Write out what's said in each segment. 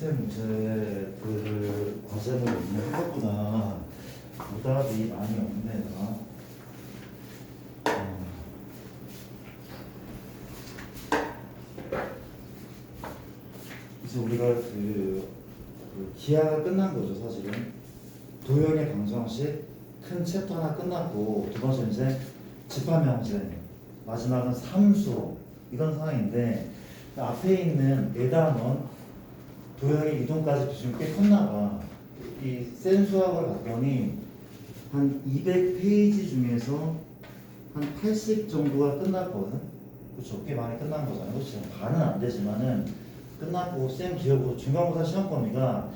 시스템 문제들을 과제로 해봤구나. 오답이 많이 없네, 나. 이제 우리가 그 기하가 끝난 거죠, 사실은. 도형의 방정식 큰 챕터 하나 끝났고, 두 번째 이제 집합명제, 마지막은 삼수 이런 상황인데, 앞에 있는 네 단원 도형의 이동까지 비중이 꽤 컸나 봐. 이 센 수학을 봤더니 한 200페이지 중에서 한 80 정도가 끝났거든. 그렇죠? 꽤 많이 끝난 거잖아요. 그렇죠? 반은 안 되지만은 끝났고, 쌤 기억으로 중간고사 시험 범위가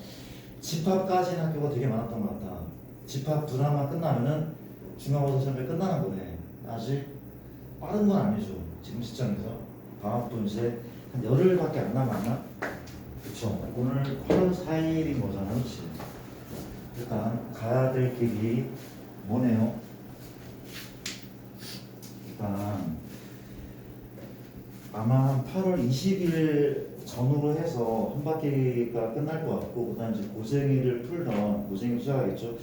집합까지는 학교가 되게 많았던 것 같아. 집합 두 단만 끝나면은 중간고사 시험이 끝나는 거네. 아직 빠른 건 아니죠. 지금 시점에서. 방학도 이제 한 열흘밖에 안 남았나? 그쵸. 오늘 8월 4일인 거잖아. 그치? 일단 가야 될 길이 뭐네요? 일단 아마 한 8월 20일 전후로 해서 한 바퀴가 끝날 것 같고, 그 다음 이제 고생이를 풀던, 고생이 시작하겠죠.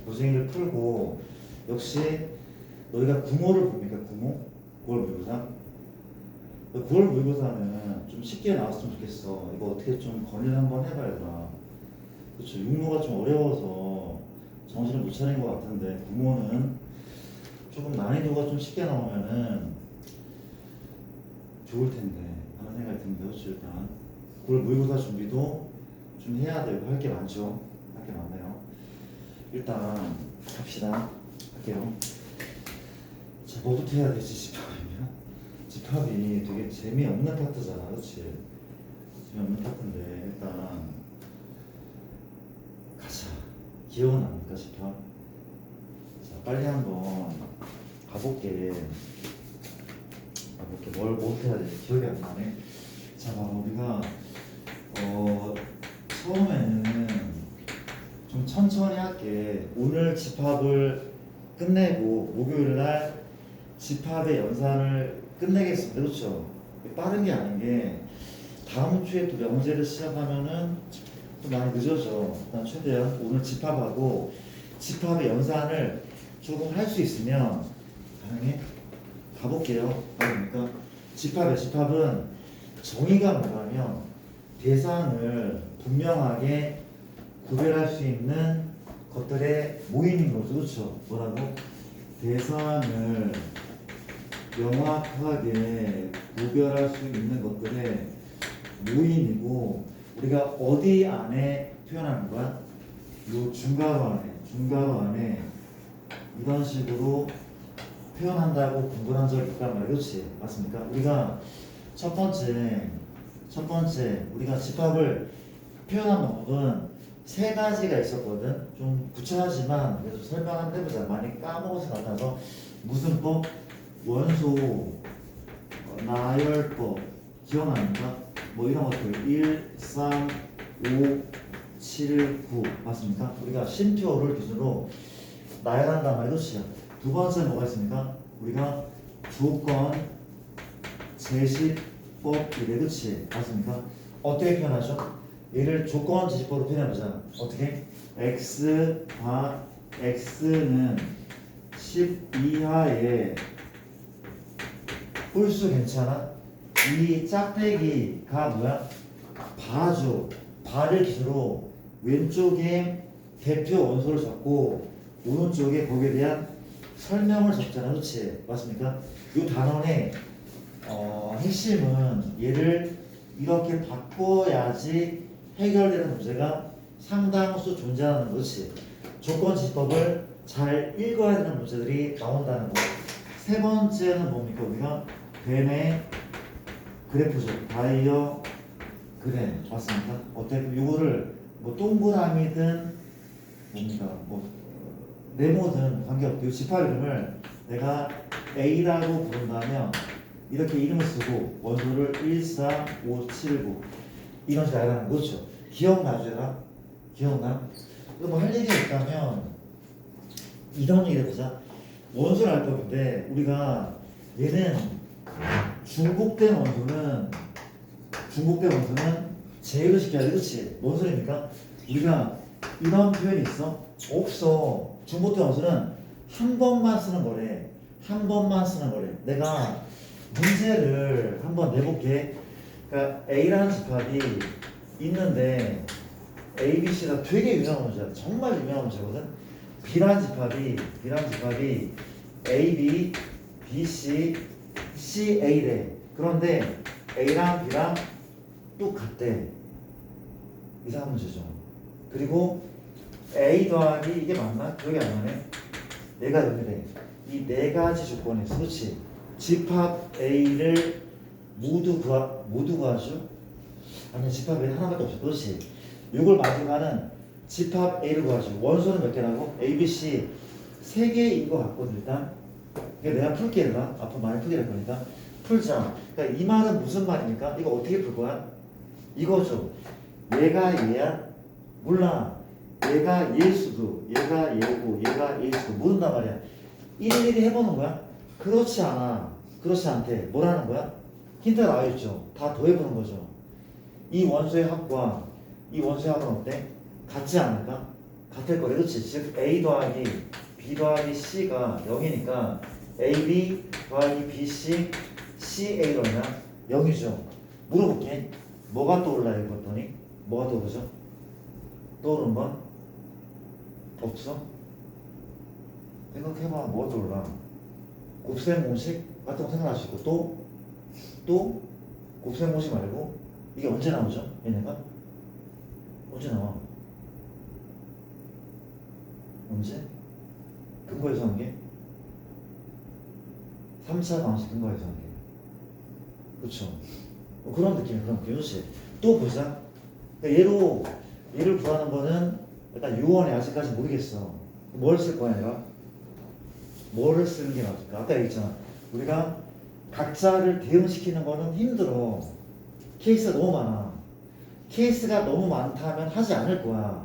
고생이를 풀고, 역시 너희가 구모를 봅니까? 구모? 9월 모의고사? 9월 모의고사는 좀 쉽게 나왔으면 좋겠어. 이거 어떻게 좀 건의를 한번 해봐야 되나. 그렇죠. 육모가 좀 어려워서 정신을 못 차린 것 같은데, 구모는 조금 난이도가 좀 쉽게 나오면은 좋을 텐데 하는 생각이 듭니다. 그렇죠. 일단 9월 모의고사 준비도 좀 해야 되고 할 게 많죠. 할 게 많네요. 일단 합시다. 할게요. 자, 뭐부터 해야 되지? 집합이면 집합이 되게 재미없는 파트잖아. 그렇지? 재미없는 파트인데 일단 가자. 기억은 납니까? 집합? 자, 빨리 한번 가볼게. 뭐부터 해야 되지? 기억이 안 나네. 자, 바로 우리가 처음에는 좀 천천히 할게. 오늘 집합을 끝내고 목요일 날 집합의 연산을 끝내겠습니다. 그렇죠? 빠른 게 아닌 게 다음 주에 또 명제를 시작하면은 또 많이 늦어져. 일단 최대한 오늘 집합하고 집합의 연산을 조금 할 수 있으면 가능해? 가볼게요. 그러니까 집합은 정의가 뭐냐면 대상을 분명하게 구별할 수 있는 것들의 모임인 거죠. 그렇죠? 뭐라고? 대상을 명확하게 구별할 수 있는 것들의 모임이고, 우리가 어디 안에 표현하는 거야? 요 중괄호 안에 이런 식으로 표현한다고 공부를 한 적이 있단 말이에요. 그렇지? 맞습니까? 우리가 첫 번째 우리가 집합을 표현한 방법은 세 가지가 있었거든. 좀 구체하지만 그래서 설명 한번 해보자. 많이 까먹어서 같아서 무슨 법? 원소, 나열법 기억납니까? 뭐 이런 것들 1, 3, 5, 7, 9 맞습니까? 우리가 쉼표를 기준으로 나열한단 말이에요. 그렇죠? 두 번째 뭐가 있습니까? 우리가 조건, 제시법 이래. 그렇지? 맞습니까? 어떻게 표현하죠? 얘를 조건, 제시법으로 표현해보자. 어떻게? x는 10 이하의 홀수 괜찮아? 이 짝대기가 뭐야? 바죠. 바를 기준으로 왼쪽에 대표 원소를 적고 오른쪽에 거기에 대한 설명을 적잖아. 그렇지? 맞습니까? 이 단원의 핵심은 얘를 이렇게 바꿔야지 해결되는 문제가 상당수 존재하는 것이 조건지법을 잘 읽어야 되는 문제들이 나온다는 거. 세 번째는 뭡니까? 우리가 벤의 그래프죠. 다이어그램 맞습니까? 어때? 이거를 뭐 동그라미든 뭡니까? 뭐 네모든 관계없고 이 집합 이름을 내가 A라고 부른다면 이렇게 이름을 쓰고 원소를 1, 4, 5, 7, 9 이런 식으로 알아가는 거죠. 기억나 주라? 기억나? 뭐 할 얘기가 있다면 이런 얘기를 해보자. 원소를 알 법인데 우리가 얘는 중복된 원소는 제외를 시켜야 돼, 그렇지? 뭔 소리입니까? 우리가 이런 표현이 있어? 없어. 중고등 원수는 한 번만 쓰는 거래. 한 번만 쓰는 거래. 내가 문제를 한번 내볼게. 그러니까 A라는 집합이 있는데 A, B, C가 되게 유명한 문제야. 정말 유명한 문제거든. B라는 집합이 A, B, B, C, C, A래. 그런데 A랑 B랑 똑같대. 이상한 문제죠. 그리고 A 더하기 이게 맞나? 기억이 안 나네. 얘가 여기래. 이 네 가지 조건이 있어. 그렇지? 집합 A를 모두 구하죠? 아니, 집합 A 하나밖에 없어. 그렇지? 이걸 만족하는 집합 A를 구하죠. 원소는 몇 개라고? A, B, C 세 개인 것 같거든 일단. 이게 내가 풀게 얘들아. 앞으로 많이 풀게 될 거니까 풀자. 그러니까 이 말은 무슨 말입니까? 이거 어떻게 풀 거야? 이거죠. 얘가 얘야? 몰라. 얘가 얘일 수도, 얘가 얘고, 얘가 얘일 수도 모른단 말이야. 일일이 해보는 거야? 그렇지 않아. 그렇지 않대. 뭐라는 거야? 힌트가 나와있죠. 다 더해보는 거죠. 이 원소의 합과 이 원소의 합은 어때? 같지 않을까? 같을 거래. 그렇지? 즉 A 더하기 B 더하기 C가 0이니까 AB 더하기 BC CA로 하냐? 0이죠. 물어볼게. 뭐가 떠올라 이거 봤더니? 뭐가 떠오르죠? 떠오르는 건? 없어? 생각해봐. 뭐가 떠올라? 곱셈 공식 같은 거 생각할 수 있고 또 곱셈 공식 말고 이게 언제 나오죠? 얘네가? 언제 나와? 언제? 근거에서 한 게? 3차 방식 근거에서 한 게. 그쵸? 그런 느낌이야. 그런 느낌. 그렇지? 또 보자. 그러니까 얘를 구하는 거는 일단 유언이 아직까지 모르겠어. 뭘 쓸 거야 내가? 뭐를 쓰는 게 맞을까? 아까 얘기했잖아. 우리가 각자를 대응시키는 거는 힘들어. 케이스가 너무 많아. 케이스가 너무 많다면 하지 않을 거야.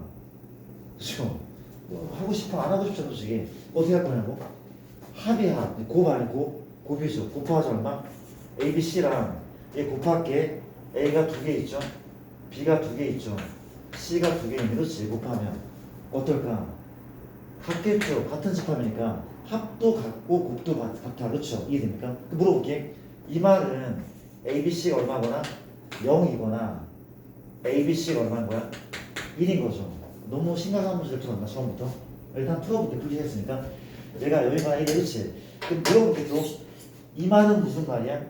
그쵸? 뭐 하고 싶어 안 하고 싶어 솔직히 어떻게 할 거냐고? 합이 합. 곱 아니고 곱이죠. 곱하자 얼마? A, B, C랑 얘 곱할게. A가 두 개 있죠. B가 두 개 있죠. C가 두 개 있는데 그렇지? 곱하면 어떨까? 같겠죠. 같은 집합이니까 합도 같고 곱도 같아. 그렇죠? 이해됩니까? 물어볼게. 이 말은 A, B, C가 얼마거나 0이거나 A, B, C가 얼마인 거야? 1인 거죠. 너무 심각한 문제를 풀었나 처음부터? 일단 풀어볼게. 풀기 했으니까 얘가 여기가 1이 그렇지? 그럼 물어볼게. 또 이 말은 무슨 말이야?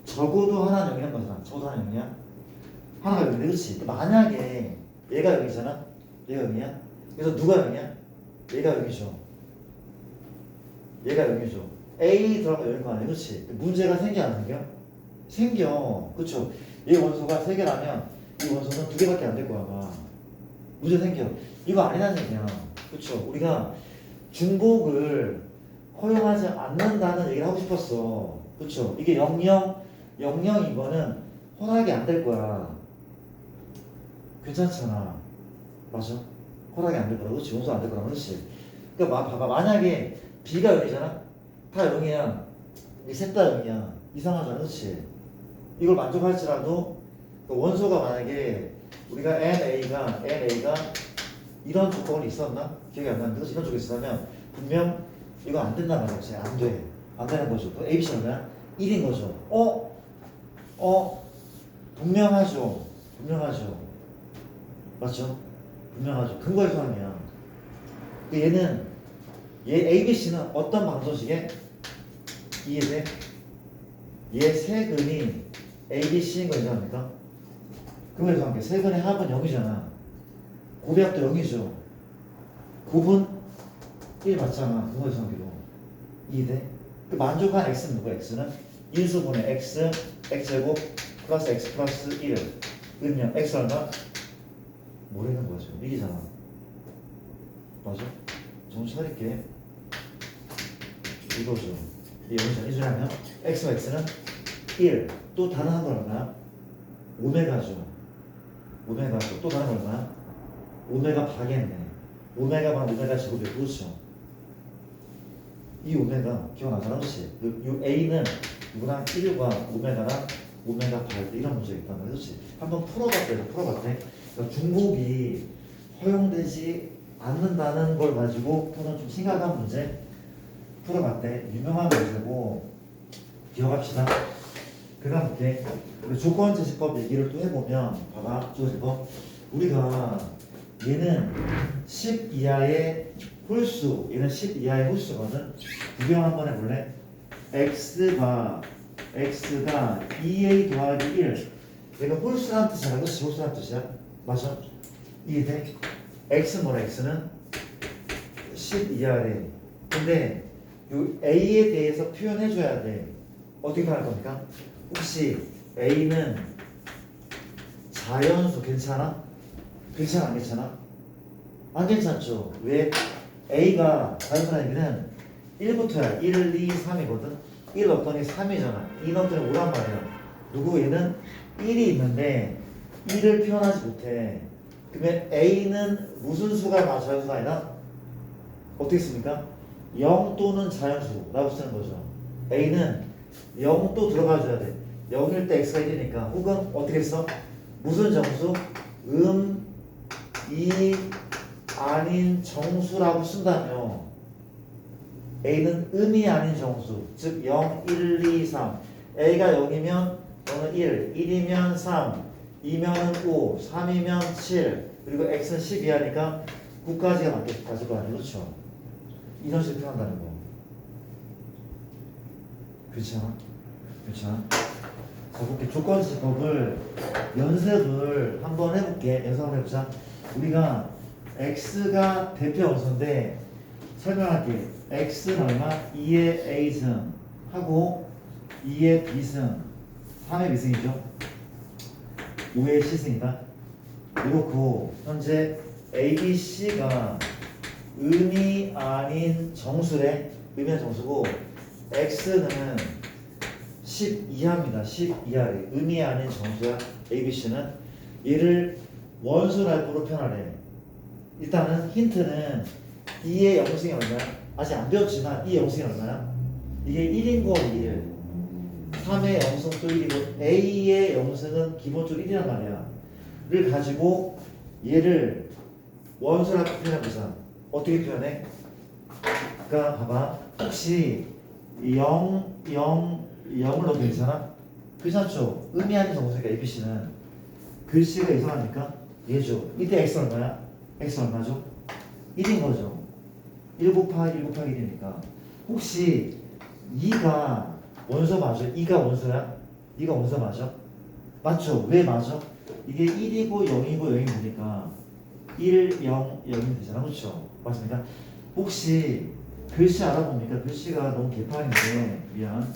적어도 하나는 0이란 거잖아. 적어도 하나는 0이야? 하나가 0인데 그렇지? 만약에 얘가 0이잖아? 얘가 0이야? 그래서 누가 0이야? 얘가 0이죠. 얘가 0이죠. A 들어가 0인 거 아니야? 그렇지? 문제가 생겨 안 생겨? 생겨. 그쵸? 얘 원소가 3개라면 이 원소는 2개밖에 안 될 거야 아마. 문제 생겨. 이거 아니라는 얘기야. 그쵸? 우리가 중복을 허용하지 않는다는 얘기를 하고 싶었어. 그쵸? 이게 00, 00 이거는 허락이 안 될 거야. 괜찮잖아. 맞아? 허락이 안 될 거라. 그렇지? 원소 안 될 거라. 그렇지? 그러니까 봐봐. 만약에 B가 0이잖아? 다 0이야. 이 셋 다 0이야. 이상하잖아. 그렇지? 이걸 만족할지라도 원소가 만약에 우리가 NA가 이런 조건이 있었나? 기억이 안 나는데 이런 조건이 있었다면 분명 이거 안 된단 말이야. 안 돼. 안 되는 거죠. 그 ABC는 뭐야? 1인 거죠. 분명하죠. 맞죠? 분명하죠. 근거에서 하면 얘는 얘 ABC는 어떤 방정식에 이해돼? 얘 세근이 ABC인 거 인정합니까? 근거에서 함께 세근의 합은 0이잖아. 곱의 합도 0이죠. 곱은 1 맞잖아. 근거에서 함께로 이해돼? 그 만족한 x는 누구야? x는 인수분해 x제곱 플러스 x 플러스 1 그러면 x 얼마? 뭐라는 거야 지금? 1이잖아. 맞아? 정신 차릴게. 이거죠. 이 여기서 인수하면 x와 x는 1. 또 다른 한 건 얼마야? 오메가죠. 또 다른 건 얼마야? 오메가 바겠네. 오메가 반 오메가 제곱이 그렇죠. 이 오메가 기억나잖아. 그렇지? 이 A는 누구랑 1과 오메가랑 오메가 8 이런 문제가 있단 말이야. 그렇지? 한번 풀어봤대. 그러니까 중복이 허용되지 않는다는 걸 가지고 푸는 좀 심각한 문제 풀어봤대. 유명한 문제고 기억합시다. 그 다음 볼게. 조건 제시법 얘기를 또 해보면 봐봐. 조건제시법 우리가 얘는 10 이하의 홀수, 얘는 10 이하의 홀수거든. 구경 한번 해볼래? x가 2a 더하기 1. 얘가 홀수란 뜻이야. 그렇지? 홀수란 뜻이야. 맞아? 이해돼? x는 뭐라? x는 10 이하래. 근데 요 a에 대해서 표현해줘야 돼. 어떻게 할 겁니까? 혹시 a는 자연수 괜찮아? 괜찮아 안 괜찮아? 안 괜찮죠. 왜? A가 자연수라는 얘기는 1부터야. 1, 2, 3이거든. 1 넣었더니 3이잖아. 2 넣었더니 5란 말이야. 누구 얘는 1이 있는데 1을 표현하지 못해. 그러면 A는 무슨 수가 자연수가 아니라 어떻게 씁니까? 0 또는 자연수라고 쓰는 거죠. A는 0 또 들어가줘야 돼. 0일 때 X가 1이니까. 혹은 어떻게 써? 무슨 정수? 이 아닌 정수라고 쓴다며 A는 음이 아닌 정수 즉 0, 1, 2, 3 A가 0이면 너는 1, 1이면 3 2면은 5, 3이면 7 그리고 X는 10 이하니까 9까지가 맞게 가질 거 아니에요. 그렇죠? 이런 식으로 표현한다는 거 괜찮아? 자, 볼게. 조건지법을 연습을 한번 해볼게. 연습 한번 해보자. 우리가 x가 대표 원소인데 설명할게. x는 얼마? 2의 a승 하고 2의 b승 3의 b승이죠. 5의 c승이다. 이렇고 현재 a, b, c가 음이 아닌 정수래. 음이 아닌 정수고 x는 10 이하입니다. 10 이하래. 음이 아닌 정수야. a, b, c는 얘를 원수라고 표현하래. 일단은 힌트는 2의 영승이 얼마야? 아직 안 배웠지만 2의 영승이 얼마야? 이게 1인 거 1. 3의 영승도 1이고 A의 영승은 기본적으로 1이란 말이야. 를 가지고 얘를 원수라고 표현해보자. 어떻게 표현해? 그러니까 봐봐. 혹시 0, 0을 넣어도 괜찮아? 괜찮죠? 의미 아닌 정수니까 ABC는 글씨가 이상하니까 얘죠. 이때 X 얼마야? X 얼마죠? 1인 거죠. 1 곱하기 1 곱하기 1이니까 혹시 2가 원소 맞아? 2가 원소야? 2가 원소 맞아? 맞죠? 왜 맞아? 이게 1이고 0이고 0이 되니까 1, 0, 0이 되잖아. 그렇죠? 맞습니까? 혹시 글씨 알아봅니까? 글씨가 너무 개판인데 미안.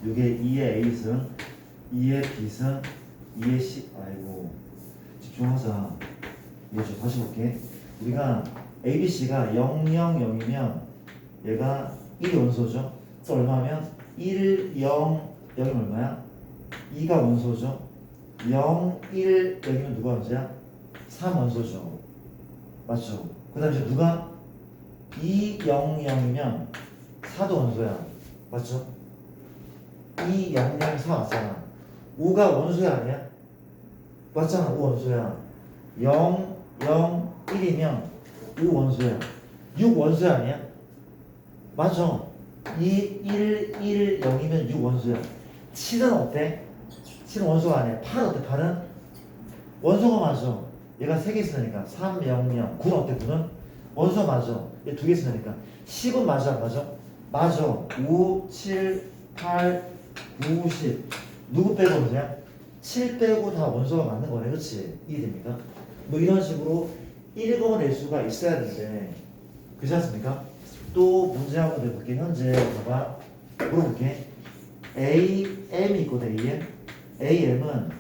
이게 2의 A승, 2의 B승, 2의 C 아이고 집중하자. 이거 좀 다시 볼게. 우리가 ABC가 0, 0, 0이면 얘가 1이 원소죠. 또 얼마면 1, 0, 0이 얼마야? 2가 원소죠. 0, 1, 0이면 누가 원소야? 3 원소죠. 맞죠? 그 다음에 누가 2, 0, 0이면 4도 원소야. 맞죠? 2, 0, 0, 4 맞잖아. 5가 원소야 아니야? 맞잖아. 5 원소야. 0, 0, 1이면 5 원소야. 6 원소야 아니야? 맞아. 2, 1, 1, 0이면 6 원소야. 7은 어때? 7은 원소가 아니야. 8 어때? 8은? 원소가 맞아. 얘가 3개 있으니까 3, 0, 0. 9는 어때? 9는? 원소 맞아. 얘 2개 있으니까 10은 맞아 안 맞아? 맞아. 5, 7, 8, 9, 10. 누구 빼고 원소야? 7 빼고 다 원소가 맞는 거네. 그렇지? 이해됩니까? 뭐 이런 식으로 읽어낼 수가 있어야 되는데 그렇지 않습니까? 또 문제 한번 내볼게. 현재 봐봐. 물어볼게. AM이 있거든. AM은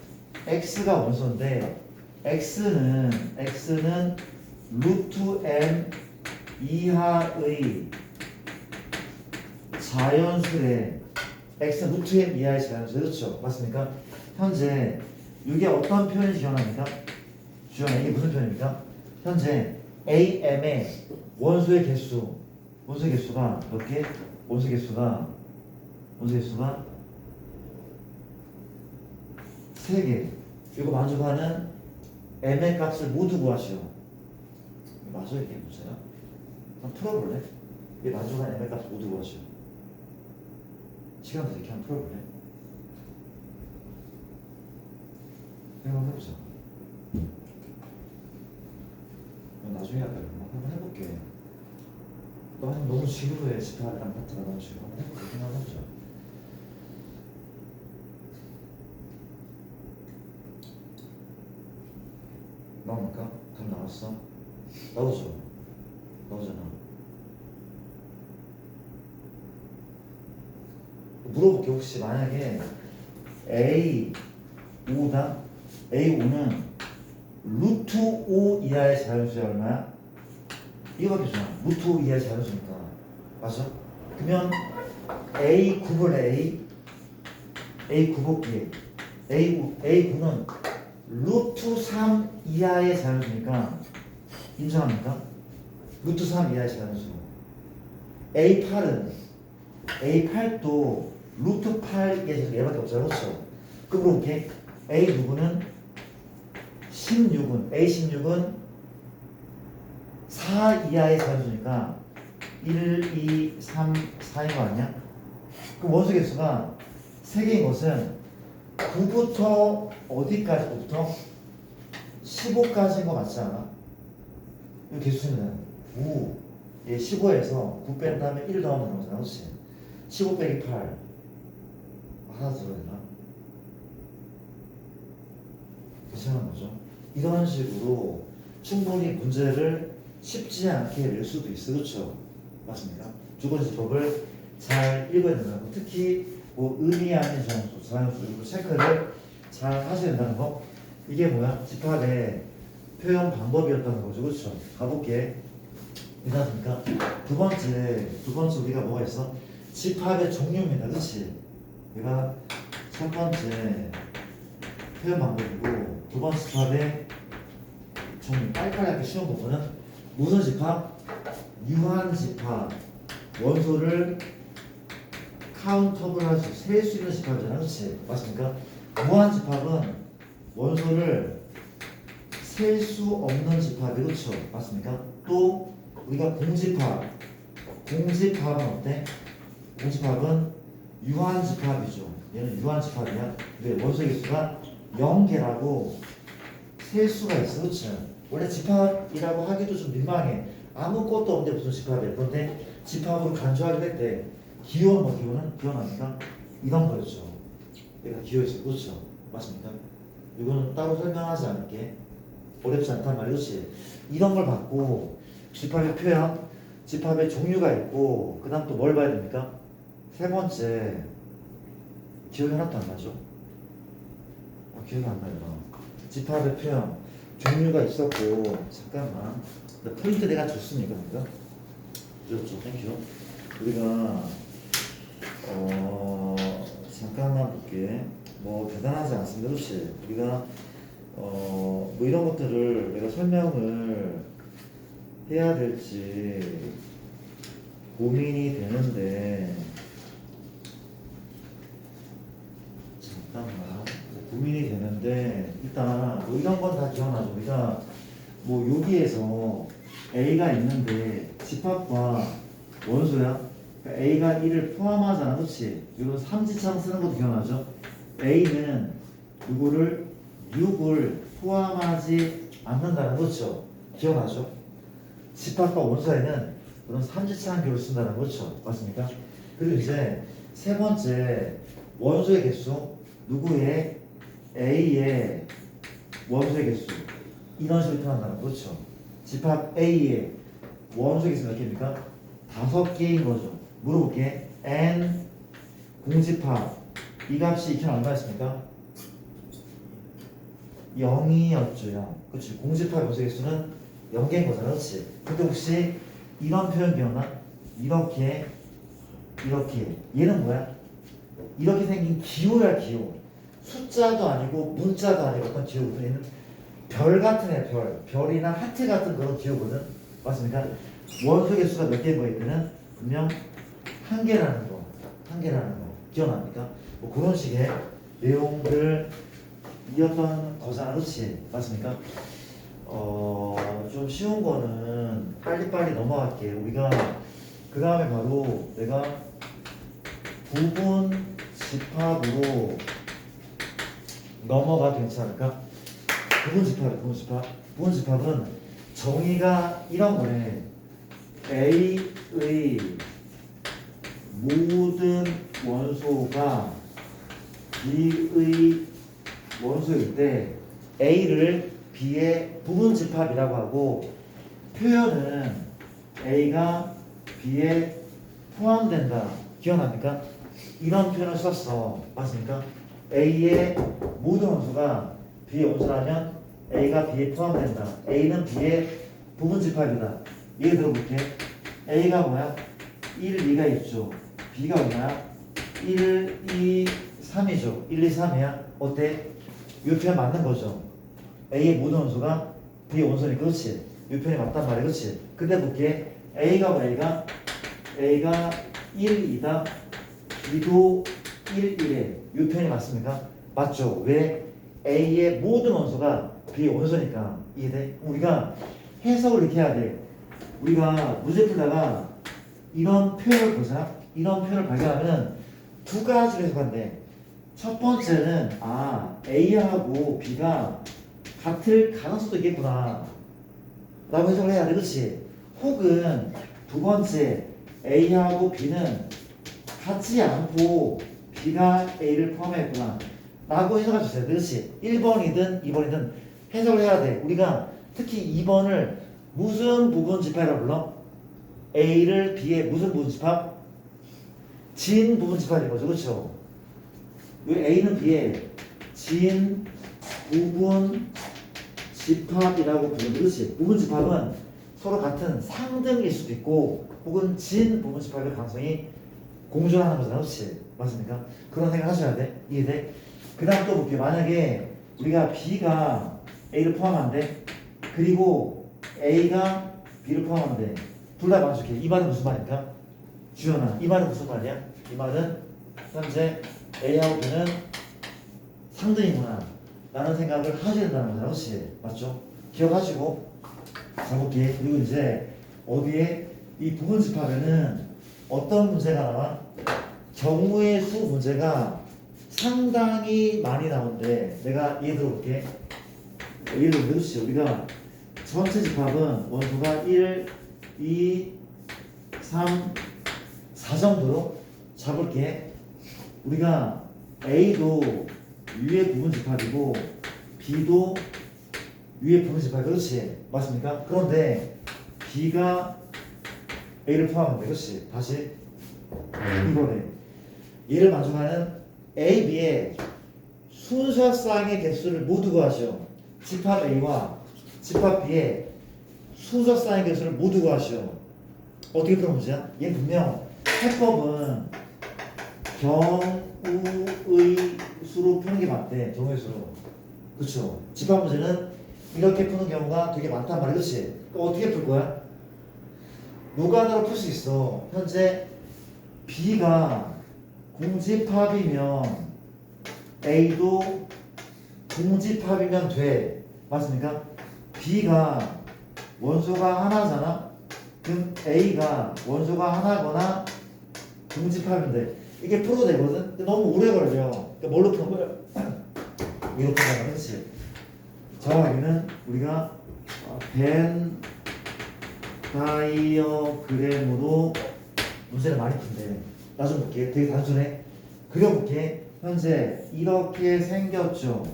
X가 원소인데 X는 루트 M 이하의 자연수래. X는 루트 M 이하의 자연수. 그렇죠? 맞습니까? 현재 이게 어떤 표현이 주연합니까? 이게 무슨 표현입니까? 현재 AM의 원소의 개수가 몇 개? 원소 개수가 3개. 이거 만족하는 m의 값을 모두 구하시오. 맞아 이게 문제야? 한번 풀어볼래? 이게 만족하는 m의 값을 모두 구하시오. 시간 되게 한번 풀어볼래? 한번 해보자. 나중에 할까? 한번 해볼게. 너무 지루해. 집합이랑 파트가 너무 지루해. 한번 해볼게. 한번 해보자. 나옵니까? 답 나왔어? 나오죠? 나오잖아. 물어볼게. 혹시 만약에 A5다? A5는 루트 5 이하의 자연수야 얼마야? 이거밖에 없잖아. 루트 5 이하의 자연수니까. 맞아? 그러면 A9을 A9 볼게. A9는 루트 3 이하의 자연수니까 인정합니까? 루트 3 이하의 자연수. A8도 루트 8에 얘밖에 없잖아. 그렇죠? 그럼 이렇게 A 누구는 A16은 4 이하의 자연수니까 1, 2, 3, 4인 거 아니야? 그럼 원소 개수가 3개인 것은 9부터 어디까지? 9부터 15까지인 거 맞지 않아? 이 개수는 9, 15에서 9 뺀 다음에 1 더하면 되는 거잖아. 그렇지? 15 빼기 8 하나 들어야 되나? 괜찮은 거죠? 이런 식으로 충분히 문제를 쉽지 않게 낼 수도 있어. 그렇죠? 맞습니까? 주거지법을 잘 읽어야 된다는 거. 특히 뭐 의미 아닌 자연수 이거 체크를 잘 하셔야 된다는 거. 이게 뭐야? 집합의 표현 방법이었다는 거죠. 그렇죠? 가볼게. 괜찮습니까? 두 번째 우리가 뭐가 있어? 집합의 종류입니다. 그렇지? 얘가 첫 번째 표현 방법이고 두 번째 집합의 종류. 깔깔하게 쉬운 부분은 무슨 집합? 유한 집합. 원소를 카운터블 할 수, 셀 수 있는 집합이잖아. 그렇지? 맞습니까? 무한 집합은 원소를 셀 수 없는 집합이 그렇죠? 맞습니까? 또 우리가 공집합은 어때? 공집합은 유한 집합이죠. 얘는 유한 집합이야. 근데 원소 개수가 0개라고 셀 수가 있어. 그렇죠? 원래 집합이라고 하기도 좀 민망해. 아무것도 없는데 무슨 집합이야. 그런데 집합으로 간주하기로 했대. 기원합니까? 이런 거였죠. 얘가 기호였어. 그렇죠? 맞습니까? 이거는 따로 설명하지 않을게. 어렵지 않단 말이지. 이런 걸 받고 집합의 표현, 집합의 종류가 있고 그 다음 또 뭘 봐야 됩니까? 세 번째 기억이 하나도 안 나죠? 기억이 안 나요. 집합의 표현, 종류가 있었고 잠깐만 프린트 내가 줬으니까 줬죠. 땡큐. 우리가 잠깐만 볼게. 뭐 대단하지 않습니다. 그렇지? 우리가 뭐 이런 것들을 내가 설명을 해야 될지 고민이 되는데 잠깐만 고민이 되는데 일단 뭐 이런 건 다 기억나죠. 우리가 뭐 여기에서 A가 있는데 집합과 원소야. 그러니까 A가 1을 포함하잖아. 그렇지? 이런 삼지창 쓰는 것도 기억나죠? A는 이거를 6을 포함하지 않는다는 거죠. 기억나죠? 집합과 원소에는 그런 삼지창 교를 쓴다는 거죠. 맞습니까? 그리고 이제 세 번째 원소의 개수 누구의 A의 원소의 개수 이런 식으로 표현한다는 거죠. 집합 A의 원소의 개수 몇 개입니까? 5개인 거죠. 물어볼게. N 공집합 이 값이 이렇게 얼마였습니까? 0이었죠. 0. 그렇지. 공집합 원소의 개수는 0개인 거잖아. 그렇지. 근데 혹시 이런 표현 기억나? 이렇게 얘는 뭐야? 이렇게 생긴 기호야. 기호. 숫자도 아니고 문자도 아니고 어떤 기호거든. 얘는 별 같은 애. 별이나 하트 같은 그런 기호거든. 맞습니까? 원소 개수가 몇 개인 거일 때는 분명 한 개라는 거 기억납니까? 뭐 그런 식의 내용들 이었던 거잖아, 그렇지? 맞습니까? 좀 쉬운 거는 빨리빨리 넘어갈게. 우리가 그 다음에 바로 내가 부분 집합으로 넘어가도 괜찮을까? 부분 집합은 정의가 이런 거네. A의 모든 원소가 B의 원소일 때 A를 B의 부분 집합이라고 하고 표현은 A가 B에 포함된다. 기억납니까? 이런 표현을 썼어. 맞습니까? A의 모든 원소가 B의 원소라면 A가 B에 포함된다. A는 B의 부분 집합이다. 예를 들어볼게. A가 뭐야? 1, 2가 있죠. B가 뭐야? 1, 2, 3이죠. 1, 2, 3이야. 어때? 이 표현 맞는 거죠. A의 모든 원소가 B의 원소니까 그렇지. 이 표현이 맞단 말이야. 그렇지. 근데 볼게. A가 뭐야? A가 1, 2다. B도 1, 1에 이 표현이 맞습니까? 맞죠. 왜? A의 모든 원소가 B의 원소니까. 이해돼? 우리가 해석을 이렇게 해야 돼. 우리가 문제 풀다가 이런 표현을 보잖아. 이런 표현을 발견하면 두 가지로 해석한대. 첫 번째는 A하고 B가 같을 가능성도 있겠구나 라고 해석을 해야 돼. 그렇지? 혹은 두 번째 A하고 B는 같지 않고 B가 A를 포함했구나 라고 해석할 수 있어요. 그렇지? 1번이든 2번이든 해석을 해야 돼. 우리가 특히 2번을 무슨 부분 집합이라고 불러? A를 B의 무슨 부분 집합? 진 부분 집합인 거죠. 그렇죠? A는 B의 진 부분 집합이라고 부르는. 그렇지? 부분 집합은 서로 같은 상등일 수도 있고 혹은 진 부분 집합의 가능성이 공존하는 거잖아. 그렇지? 맞습니까? 그런 생각 하셔야 돼. 이해돼? 그 다음 또 볼게요. 만약에 우리가 B가 A를 포함한대. 그리고 A가 B를 포함한대. 둘 다 맞출게. 이 말은 무슨 말입니까? 주연아, 이 말은 무슨 말이야? 이 말은 현재 A하고 B는 상등이구나 라는 생각을 하셔야 된다는 거잖아. 그렇지? 맞죠? 기억하시고 자 볼게. 그리고 이제 어디에 이 부분 집합에는 어떤 문제가 나와? 경우의 수 문제가 상당히 많이 나오는데 내가 예를 들어볼게. 예를 들어 그렇지. 우리가 전체 집합은 원소가 1, 2, 3, 4 정도로 잡을게. 우리가 A도 위의 부분 집합이고 B도 위의 부분 집합. 그렇지? 맞습니까? 그런데 B가 A를 포함한대. 그렇지? 다시 이거래. 얘를 만족하는 A, B의 순서쌍의 개수를 모두 구하시오. 집합 A와 집합 B의 순서쌍의 개수를 모두 구하시오. 어떻게 푸는 문제야? 얘 분명 해법은 경우의 수로 푸는 게 맞대. 경우의 수로. 그쵸? 집합 문제는 이렇게 푸는 경우가 되게 많단 말이야. 그치? 어떻게 풀 거야? 노가다로 풀 수 있어. 현재 B가 공집합이면 A도 공집합이면 돼. 맞습니까? B가 원소가 하나잖아? 그럼 A가 원소가 하나거나 공집합인데 이게 풀어도 되거든? 근데 너무 오래 걸려. 그러니까 뭘로 푸는 거야? 이렇게 푸는 거야. 그치? 정확하게는 우리가 벤 다이어그램으로 문제를 많이 푼대. 나 좀 볼게. 되게 단순해. 그려볼게. 현재 이렇게 생겼죠.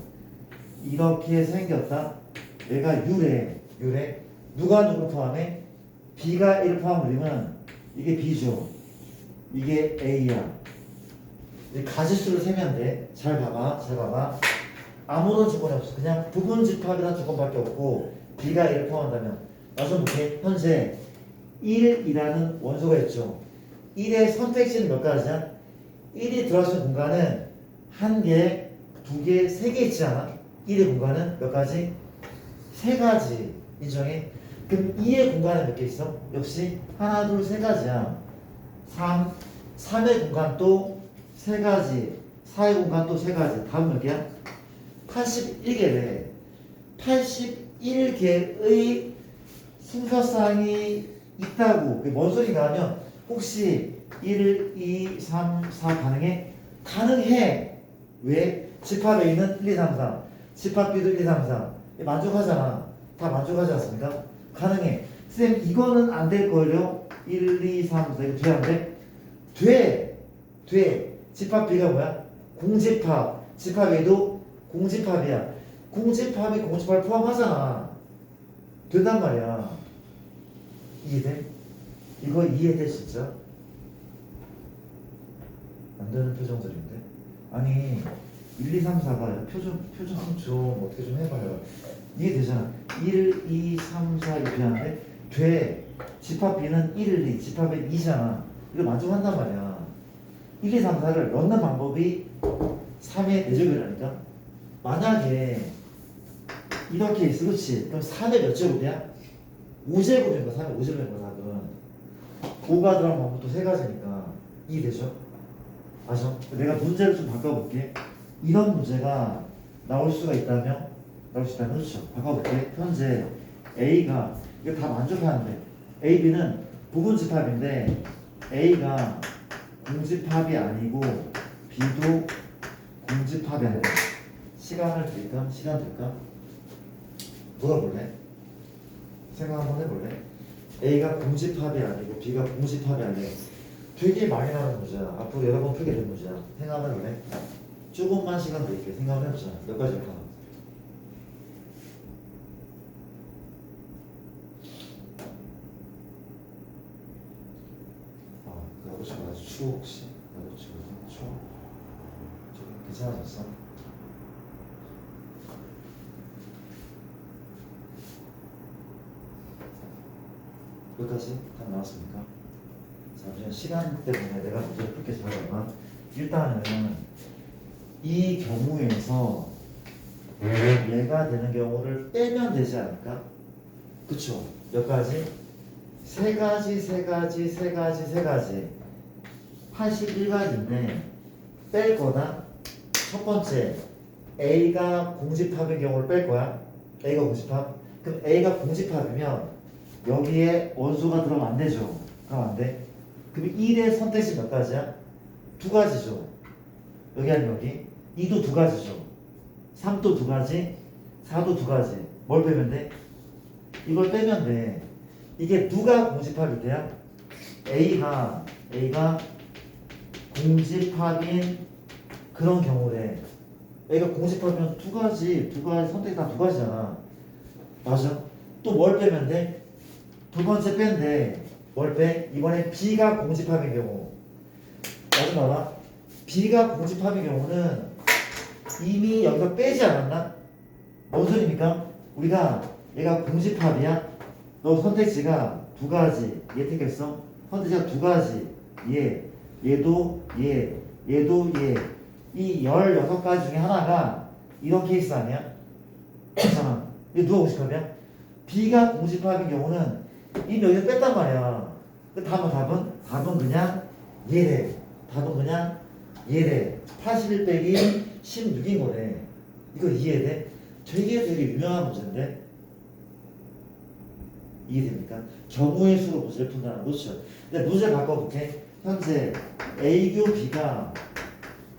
이렇게 생겼다. 얘가 유래. 누가 누구 포함해? B가 A를 포함하면 이게 B죠. 이게 A야. 가지수를 세면 돼. 잘 봐봐. 아무런 조건이 없어. 그냥 부분 집합이라는 조건밖에 없고 B가 A를 포함한다면 나 좀 볼게. 현재 1이라는 원소가 있죠. 1의 선택지는 몇 가지냐? 1이 들어갈 수 있는 공간은 1개, 2개, 3개 있지 않아? 1의 공간은 몇 가지? 3가지. 인정해? 그럼 2의 공간은 몇 개 있어? 역시 하나, 둘, 3가지야. 3의 공간 또 3가지. 4의 공간 또 3가지. 답은 몇 개야? 81개래. 81개의 순서상이 있다고. 그게 뭔 소리가 하면 혹시 1, 2, 3, 4 가능해? 가능해. 왜? 집합 A는 1, 2, 3, 4. 집합 B도 1, 2, 3, 4. 만족하잖아. 다 만족하지 않습니까? 가능해. 쌤 이거는 안 될 걸요? 1, 2, 3, 4 이거 돼 안 돼? 돼. 집합 B가 뭐야? 공집합. 집합 A도 공집합이야. 공집합이 공집합을 포함하잖아. 된단 말이야. 이해돼? 이거 이해돼 진짜? 안 되는 표정들인데? 아니 1, 2, 3, 4가 표정 좀 어떻게 좀 해봐요. 이해되잖아. 1, 2, 3, 4 이렇게 하는데 돼. 집합 B는 1, 2, 집합이 2잖아. 이거 만족한단 말이야. 1, 2, 3, 4를 넣는 방법이 3의 대제곱이라니까. 만약에 이렇게 있어, 그렇지? 그럼 3의 몇 제곱이야? 5제곱인 거야. 3의 5제곱인 거야. 5가 들어간 방법도 3가지니까 이해되죠? 아죠? 내가 문제를 좀 바꿔볼게. 이런 문제가 나올 수가 있다면 그렇죠. 바꿔볼게. 현재 A가 이거 다 만족하는데 A, B는 부분집합인데 A가 공집합이 아니고 B도 공집합이 아니야. 시간 될까? 물어볼래? 생각 한번 해볼래? A가 공집합이 아니고 B가 공집합이 아니야. 되게 많이 나오는 문제야. 앞으로 여러 번 풀게 될 문제야. 생각을 해볼래? 조금만 시간 드릴게. 생각을 해보자. 몇 가지 할까? 나도 지금 아주 추워 혹시? 나도 지금 추워? 좀 괜찮아졌어? 여기까지 다 나왔습니까? 잠시만 시간 때문에 내가 문제를 풀게 잘하나? 일단은 이 경우에서 얘가 되는 경우를 빼면 되지 않을까? 그쵸? 몇 가지? 세 가지 81가지인데 뺄 거다. 첫 번째 A가 공집합의 경우를 뺄 거야. A가 공집합. 그럼 A가 공집합이면 여기에 원소가 들어가면 안 되죠. 그럼 안 돼. 그럼 1의 선택지 몇 가지야? 2가지죠. 여기 아니면 여기. 2도 2가지죠. 3도 2가지. 4도 2가지. 뭘 빼면 돼? 이걸 빼면 돼. 이게 누가 공집합이 돼야? A가 공집합인 그런 경우래. A가 공집합이면 2가지 선택이 다 2가지잖아. 맞아? 또 뭘 빼면 돼? 두 번째 뺀데 뭘 빼? 이번에 B가 공집합인 경우. 맞아 봐봐. B가 공집합인 경우는 이미 여기서 빼지 않았나? 뭔 소리입니까? 우리가 얘가 공집합이야? 너 선택지가 2가지. 얘 택했어? 선택지가 2가지. 얘도 얘. 이 16가지 중에 하나가 이런 케이스 아니야? 괜찮아. 얘 누가 공집합이야? B가 공집합인 경우는 이미 여기서 뺐단 말이야. 그 답은 그냥 얘래. 81 빼기 16인 거네. 이거 이해돼? 되게 유명한 문제인데 이해됩니까? 경우의 수로 문제를 푼다는 거죠. 근데 문제를 바꿔볼게. 현재 A교 B가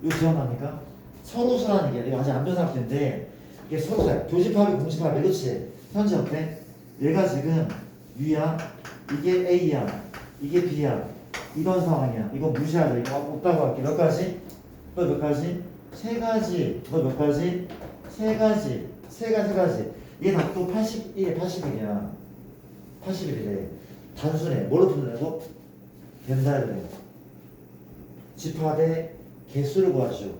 이거 기억납니까? 서로서라는 게 이거 아직 안 변할 텐데 이게 서로서야. 교집합이 공집합이 그렇지? 현재 어때? 얘가 지금 U야. 이게 A야. 이게 B야. 이런 상황이야. 이거 무시하자. 이거 없다고 할게. 몇 가지? 너 몇 가지? 3가지. 너 몇 가지? 3가지. 3가지. 얘 답도 81이야. 81이래. 단순해. 뭐로 푼다고? 벤다이로. 집합의 개수를 구하죠.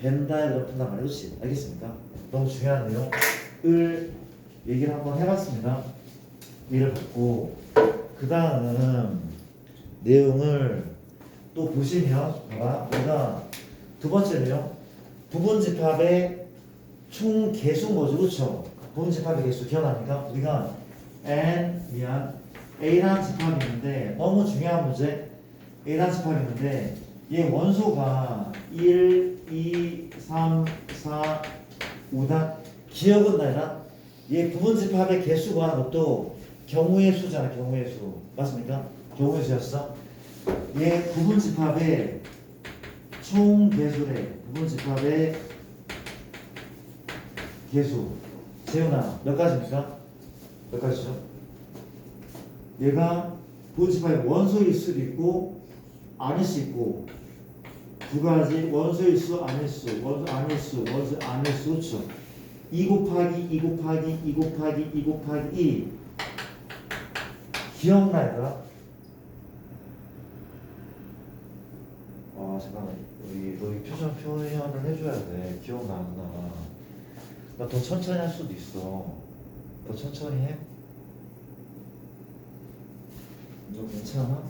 벤다이로 푼단 말이야. 그렇지? 알겠습니까? 너무 중요한 내용을 얘기를 한번 해봤습니다. 얘를 받고 그 다음 내용을 또 보시면 봐봐. 우리가 두 번째 내용 부분집합의 총 개수인 거죠. 그렇죠? 부분집합의 개수 기억납니까? 우리가 A라는 집합이 있는데 너무 중요한 문제. A라는 집합이 있는데 얘 원소가 1, 2, 3, 4 5단 기억은 나이라 얘 부분집합의 개수 구하는 것도 경우의 수잖아. 경우의 수 맞습니까? 경우의 수였어. 얘 부분집합의 총 개수래. 부분집합의 개수 재훈아 몇 가지입니까? 몇 가지죠? 얘가 부분집합의 원소일 수도 있고 아닐 수 있고 두 가지 원소일 수 아닐 수 원소 아닐 수 원소 아닐 수 그렇죠. 2 곱하기 2 곱하기 2 곱하기 2 곱하기 2 기억나 얘들아? 아 잠깐만 우리 너희 표정 표현을 해줘야 돼. 기억나 안 나? 나 더 천천히 할 수도 있어. 더 천천히 해? 너 괜찮아?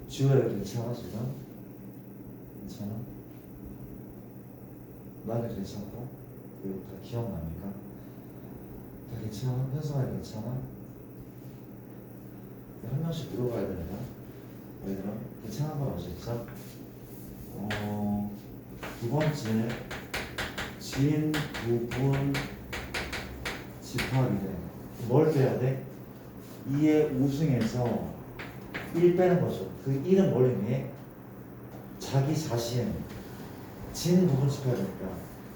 지호야 괜찮아 지금? 괜찮아? 나는 괜찮고 이거 다 기억납니까? 다 괜찮아? 현성아 괜찮아? 한 명씩 물어봐야 되나? 얘들아 괜찮은 건 아시겠어? 두 번째 진 부분 집합이래. 뭘 빼야 돼? 2의 우승에서 1 빼는 거죠. 그 1은 뭘 의미해? 자기 자신 진 부분 집합이니까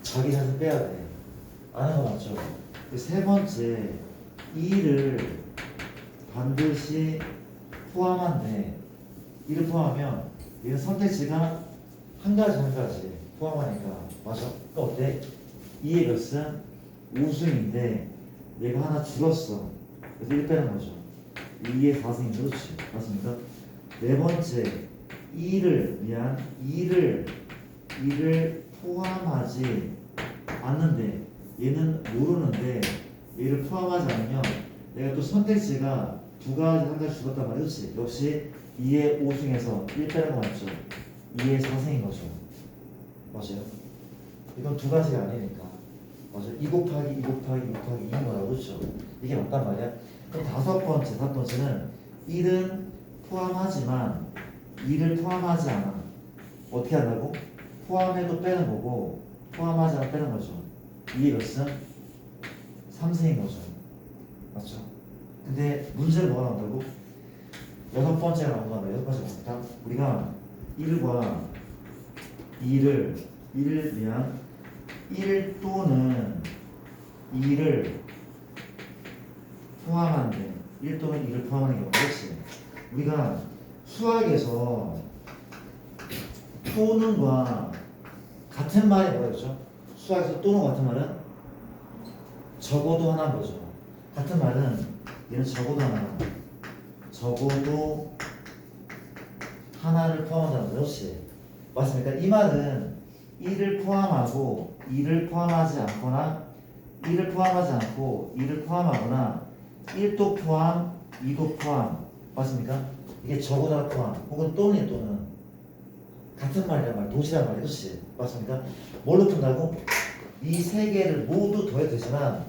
자기 자신 빼야 돼. 아는 거 맞죠? 세 번째 2를 반드시 포함한데 2를 포함하면 얘는 선택지가 한 가지 포함하니까 맞아? 그러니까 어때? 2의 값은 우승인데 얘가 하나 줄었어. 그래서 1 빼는 거죠. 2의 4승인데 그렇지 맞습니까? 네 번째 2를 포함하지 않는데 얘는 모르는데 얘를 포함하지 않으면 내가 또 선택지가 두 가지 한 가지 줄었단 말이야 그렇지? 역시 2의 5승에서 1 빼는 거 맞죠? 2의 4승인 거죠 맞아요? 이건 두 가지가 아니니까 맞아요? 2 곱하기 2 곱하기 2 곱하기 2인 거라고 그렇죠? 이게 맞단 말이야? 그럼 다섯 번째는 1은 포함하지만 2를 포함하지 않아. 어떻게 한다고? 포함해도 빼는 거고 포함하지 않아 빼는 거죠. 2의 몇은? 3승인 거죠. 맞죠? 근데 문제는 뭐가 나온다고? 여섯 번째가 나온 거야. 여섯 번째 봅시다. 우리가 1과 2를 1 또는 2를 포함한데 1 또는 2를 포함하는 경우가 그렇지. 우리가 수학에서 또는과 같은 말이 뭐였죠? 수학에서 또는 같은 말은 적어도 하나인 거죠. 같은 말은 얘는 적어도 하나 적어도 하나를 포함한다는 거죠. 그렇지. 맞습니까? 이 말은 1을 포함하고 2를 포함하지 않거나 1을 포함하지 않고 2를 포함하거나 1도 포함, 2도 포함 맞습니까? 이게 적어도 포함 혹은 또는 같은 말이란 말, 동시란 말이야 그렇지? 맞습니까? 뭘로 푼다고? 이 세 개를 모두 더해도 되지만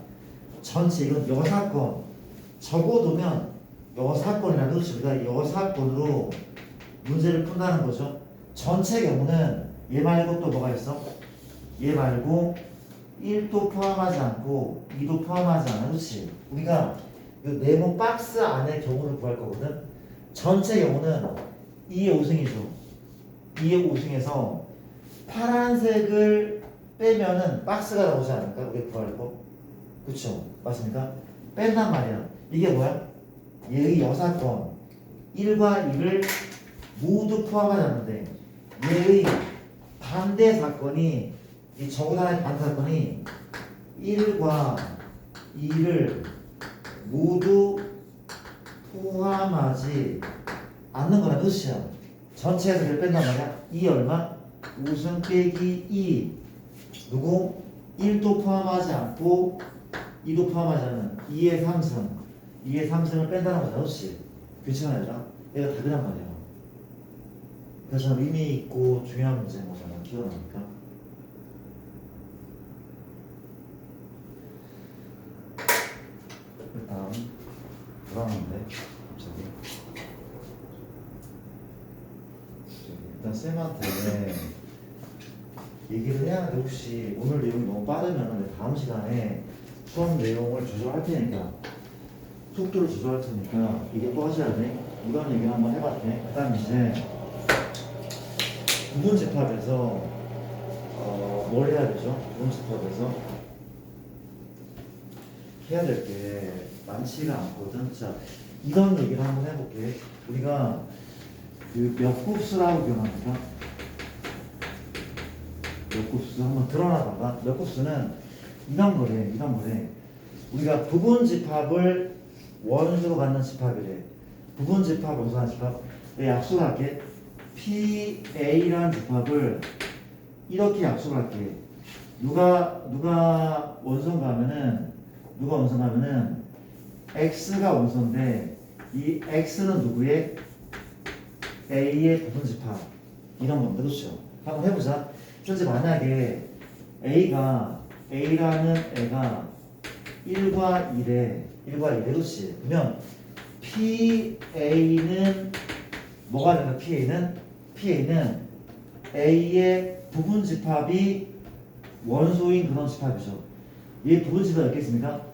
전체 이건 여사건 적어두면 여사건이라 그렇지? 우리가 여사건으로 문제를 푼다는 거죠. 전체 경우는 얘 말고 또 뭐가 있어? 얘 말고 1도 포함하지 않고 2도 포함하지 않아 그렇지? 우리가 이 네모 박스 안의 경우를 구할 거거든. 전체 경우는 2의 5승이죠. 2의 5승에서 파란색을 빼면은 박스가 나오지 않을까? 우리 구할 거. 그쵸? 맞습니까? 뺀단 말이야. 이게 뭐야? 얘의 여사건 1과 2를 모두 포함하지 않는데 얘의 반대 사건이 이 적은 하나의 반대 사건이 1과 2를 모두 포함하지 않는 거라 뜻이야. 전체에서 몇 뺀단 말이야? 2 얼마? 우승 빼기 2 누구? 1도 포함하지 않고 2도 포함하지 않는 2의 3승 2의 3승을 뺀다는 거잖아 그렇지? 괜찮아 얘들아? 얘가 답이란 말이야. 그래서 의미 있고 중요한 문제인 거잖아. 기억나니까? 일단 불안한데 갑자기 일단 쌤한테 얘기를 해야 돼. 혹시 오늘 내용이 너무 빠르면 다음 시간에 수업 내용을 조절할 테니까 속도를 조절할 테니까 이게 또 하셔야 돼. 이런 얘기를 한번 해봤대. 그 다음에 이제 부분집합에서 뭘 해야 되죠? 부분집합에서 해야 될 게 많지가 않거든. 자, 이런 얘기를 한번 해볼게. 우리가 그 몇 곱수라고 기억합니까? 몇 곱수 한번 드러나다가 몇 곱수는 이런 거래. 우리가 부분집합을 원수로 갖는 집합이래. 부분집합, 원수로 갖는 집합. 내 약속을 할게. PA라는 집합을 이렇게 약속을 할게. 누가 원소인가 하면은 X가 원소인데 이 X는 누구의? A의 부분집합. 이런 건데, 그렇죠? 한번 해보자. 현재 만약에 A라는 애가 1과 1에 그렇지? 그러면 PA는 뭐가 되나? PA는 A의 부분집합이 원소인 그런 집합이죠. 얘 부분집합이 몇 개 있습니까?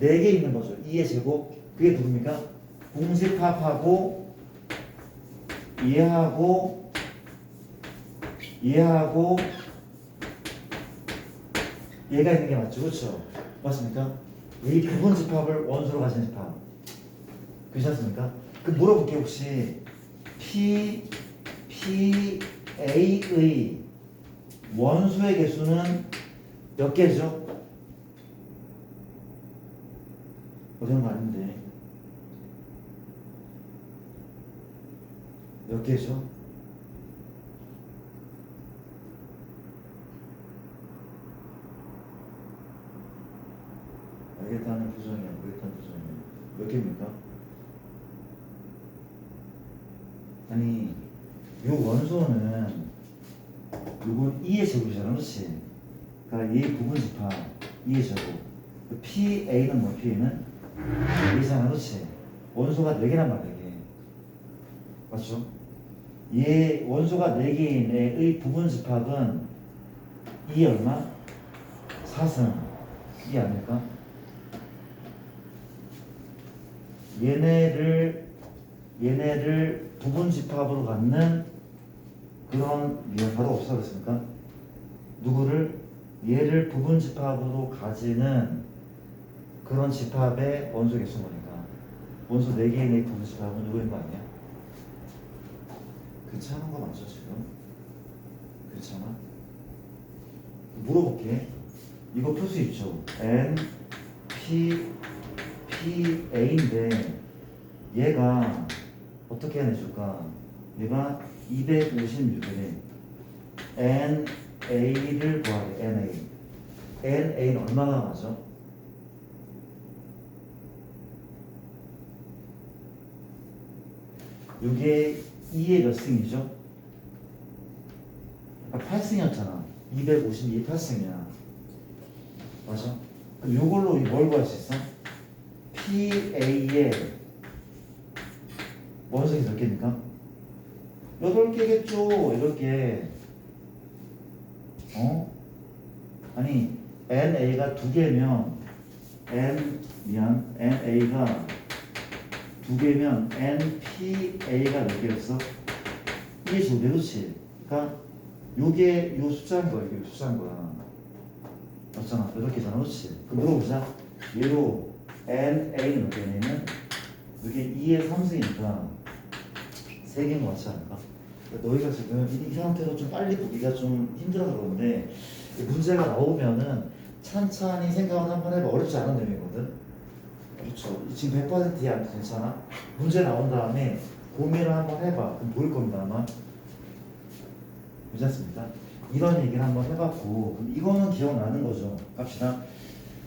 4개 있는 거죠. 2의 제곱. 그게 누굽니까? 공집합하고 얘하고 얘가 있는 게 맞죠? 그렇죠? 맞습니까? 이 부분집합을 원소로 가진 집합. 그렇지 않습니까? 그럼 물어볼게요. 혹시 PA의 원소의 개수는 몇 개죠? 어려운 거 아닌데 몇 개죠? 알겠다는 표정이야, 모르겠다는 표정이야. 몇 개입니까? 아니, 요 원소는 요건 2의 제곱이잖아, 그렇지? 그러니까 이 부분집합 2의 제곱. PA는 뭐? PA는 A잖아, 그렇지? 원소가 4개란 말이야, 이게. 맞죠? 얘 원소가 4개인 애의 부분집합은 2 얼마? 4승. 이게 아닐까? 얘네를 부분집합으로 갖는 그런 바로 없어졌습니까? 누구를? 얘를 부분집합으로 가지는 그런 집합의 원소 개수인 거니까 원소 4개의 부분집합은 누구인 거 아니야? 괜찮은 거 맞죠 지금? 괜찮아? 물어볼게. 이거 풀 수 있죠? N, PA인데 얘가 어떻게 해내줄까? 얘가 256이래. NA를 구하래. NA는 얼마나 맞아? 이게 2의 몇 승이죠? 아까 8승이었잖아. 252 8승이야. 맞아? 그럼 이걸로 뭘 구할 수 있어? PA의 원소이 몇 개입니까? 8개겠죠. 8개. 아니 NA가 2개면 NA가 2개면 NPA가 몇 개였어? 이게 2개, 그렇지? 그러니까 요게 요 숫자인 거야. 이게 숫자인 거야. 맞잖아. 8개잖아. 그렇지? 그럼 물어보자. 얘로 NA는 몇 개냐면 이게 2의 3승이니까 3개인 거 맞지 않을까? 너희가 지금 이 상태로 좀 빨리 보기가 좀 힘들어서 그런데 문제가 나오면은 찬찬히 생각을 한번 해봐. 어렵지 않은 내용이거든. 그렇죠. 지금 100%야. 괜찮아? 문제 나온 다음에 고민을 한번 해봐. 그럼 보일 겁니다 아마. 괜찮습니까? 이런 얘기를 한번 해봤고 그럼 이거는 기억나는 거죠. 갑시다.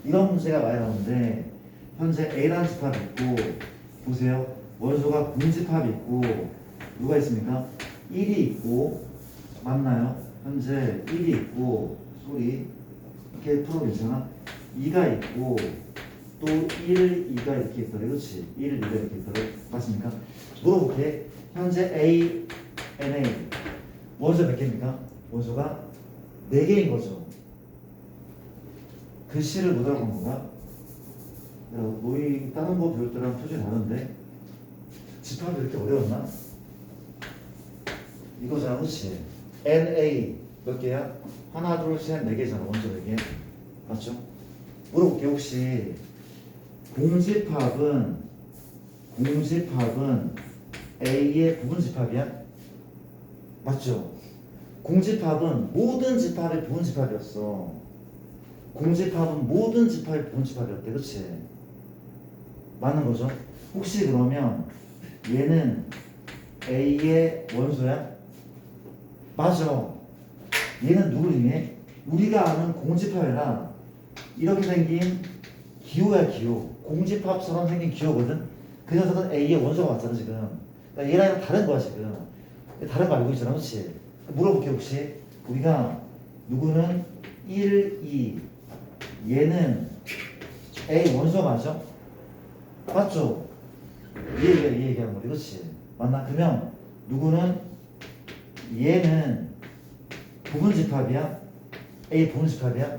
이런 문제가 많이 나오는데 현재 A라는 집합이 있고 보세요. 원소가 분집합이 있고 누가 있습니까? 1이 있고 맞나요? 현재 1이 있고 소리 이렇게 풀어보잖아. 2가 있고 또 1, 2가 이렇게 있더래. 그렇지? 1, 2가 이렇게 있더래. 맞습니까? 물어볼게. 현재 A, NA 원소 몇 개입니까? 원소가 4개인 거죠. 글씨를 못 알아본 건가? 야, 너희 다른 거 배울 때랑 표준이 다른데? 집합이 이렇게 어려웠나? 이거잖아, 그치? NA 몇 개야? 하나, 둘, 셋, 4개잖아, 원소 4개. 맞죠? 물어볼게, 혹시 공집합은 A의 부분 집합이야? 맞죠? 공집합은 모든 집합의 부분 집합이었어. 공집합은 모든 집합의 부분 집합이었대, 그치? 맞는 거죠? 혹시 그러면 얘는 A의 원소야? 맞아. 얘는 누구를 의미해? 우리가 아는 공집합이라 이렇게 생긴 기호야, 기호. 공집합처럼 생긴 기호거든. 그 녀석은 A의 원소가 맞잖아, 지금. 그러니까 얘랑 다른 거야, 지금. 다른 거 알고 있잖아, 그렇지? 물어볼게, 혹시 우리가 누구는 1, 2 얘는 A 원소 맞아? 맞죠? 얘 얘기하는 거지, 그렇지? 맞나? 그러면 누구는 얘는 부분 집합이야? A 부분 집합이야?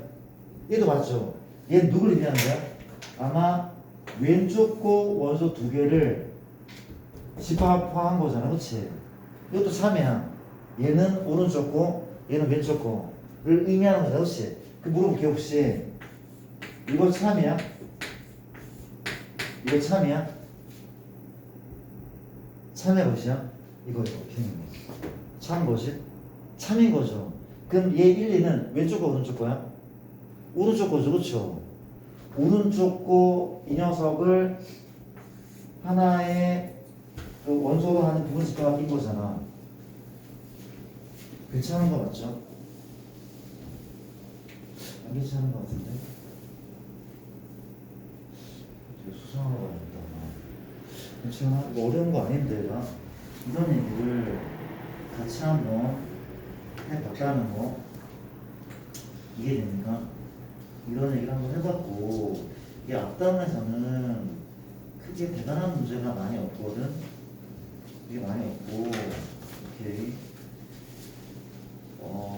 얘도 맞죠? 얘는 누구를 의미하는 거야? 아마 왼쪽 거 원소 2개를 집합화한 거잖아, 그렇지? 이것도 3이야. 얘는 오른쪽 거, 얘는 왼쪽 거를 의미하는 거잖아, 그렇지? 그 물어볼게, 혹시 이거 참이야? 이거 참이야? 참의 것이야? 이거 참 것이? 참인 거죠. 그럼 얘 1, 2는 왼쪽 거, 오른쪽 거야? 오른쪽 거죠, 그렇죠? 오른쪽 거 이 녀석을 하나의 그 원소로 하는 부분 집합인 거잖아. 괜찮은 거 맞죠? 안 괜찮은 거 같은데? 되게 수상한 거 같다. 괜찮아? 이거 어려운 거 아닌데, 나 이런 얘기를 같이 한번 해봤다는 거 이해됩니까? 이런 얘기를 한번 해봤고, 이 앞단에서는 크게 대단한 문제가 많이 없거든? 이게 많이 없고, 오케이.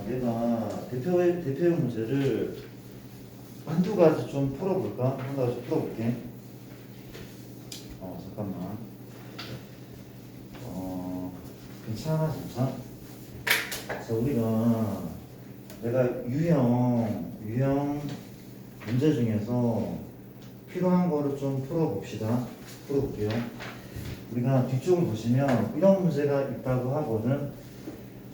내가 대표형 문제를 한두 가지 좀 풀어볼까? 한 가지 풀어볼게. 잠깐만. 괜찮아, 진짜? 자, 우리가 내가 유형 문제 중에서 필요한 거를 좀 풀어볼게요. 우리가 뒤쪽을 보시면 이런 문제가 있다고 하거든.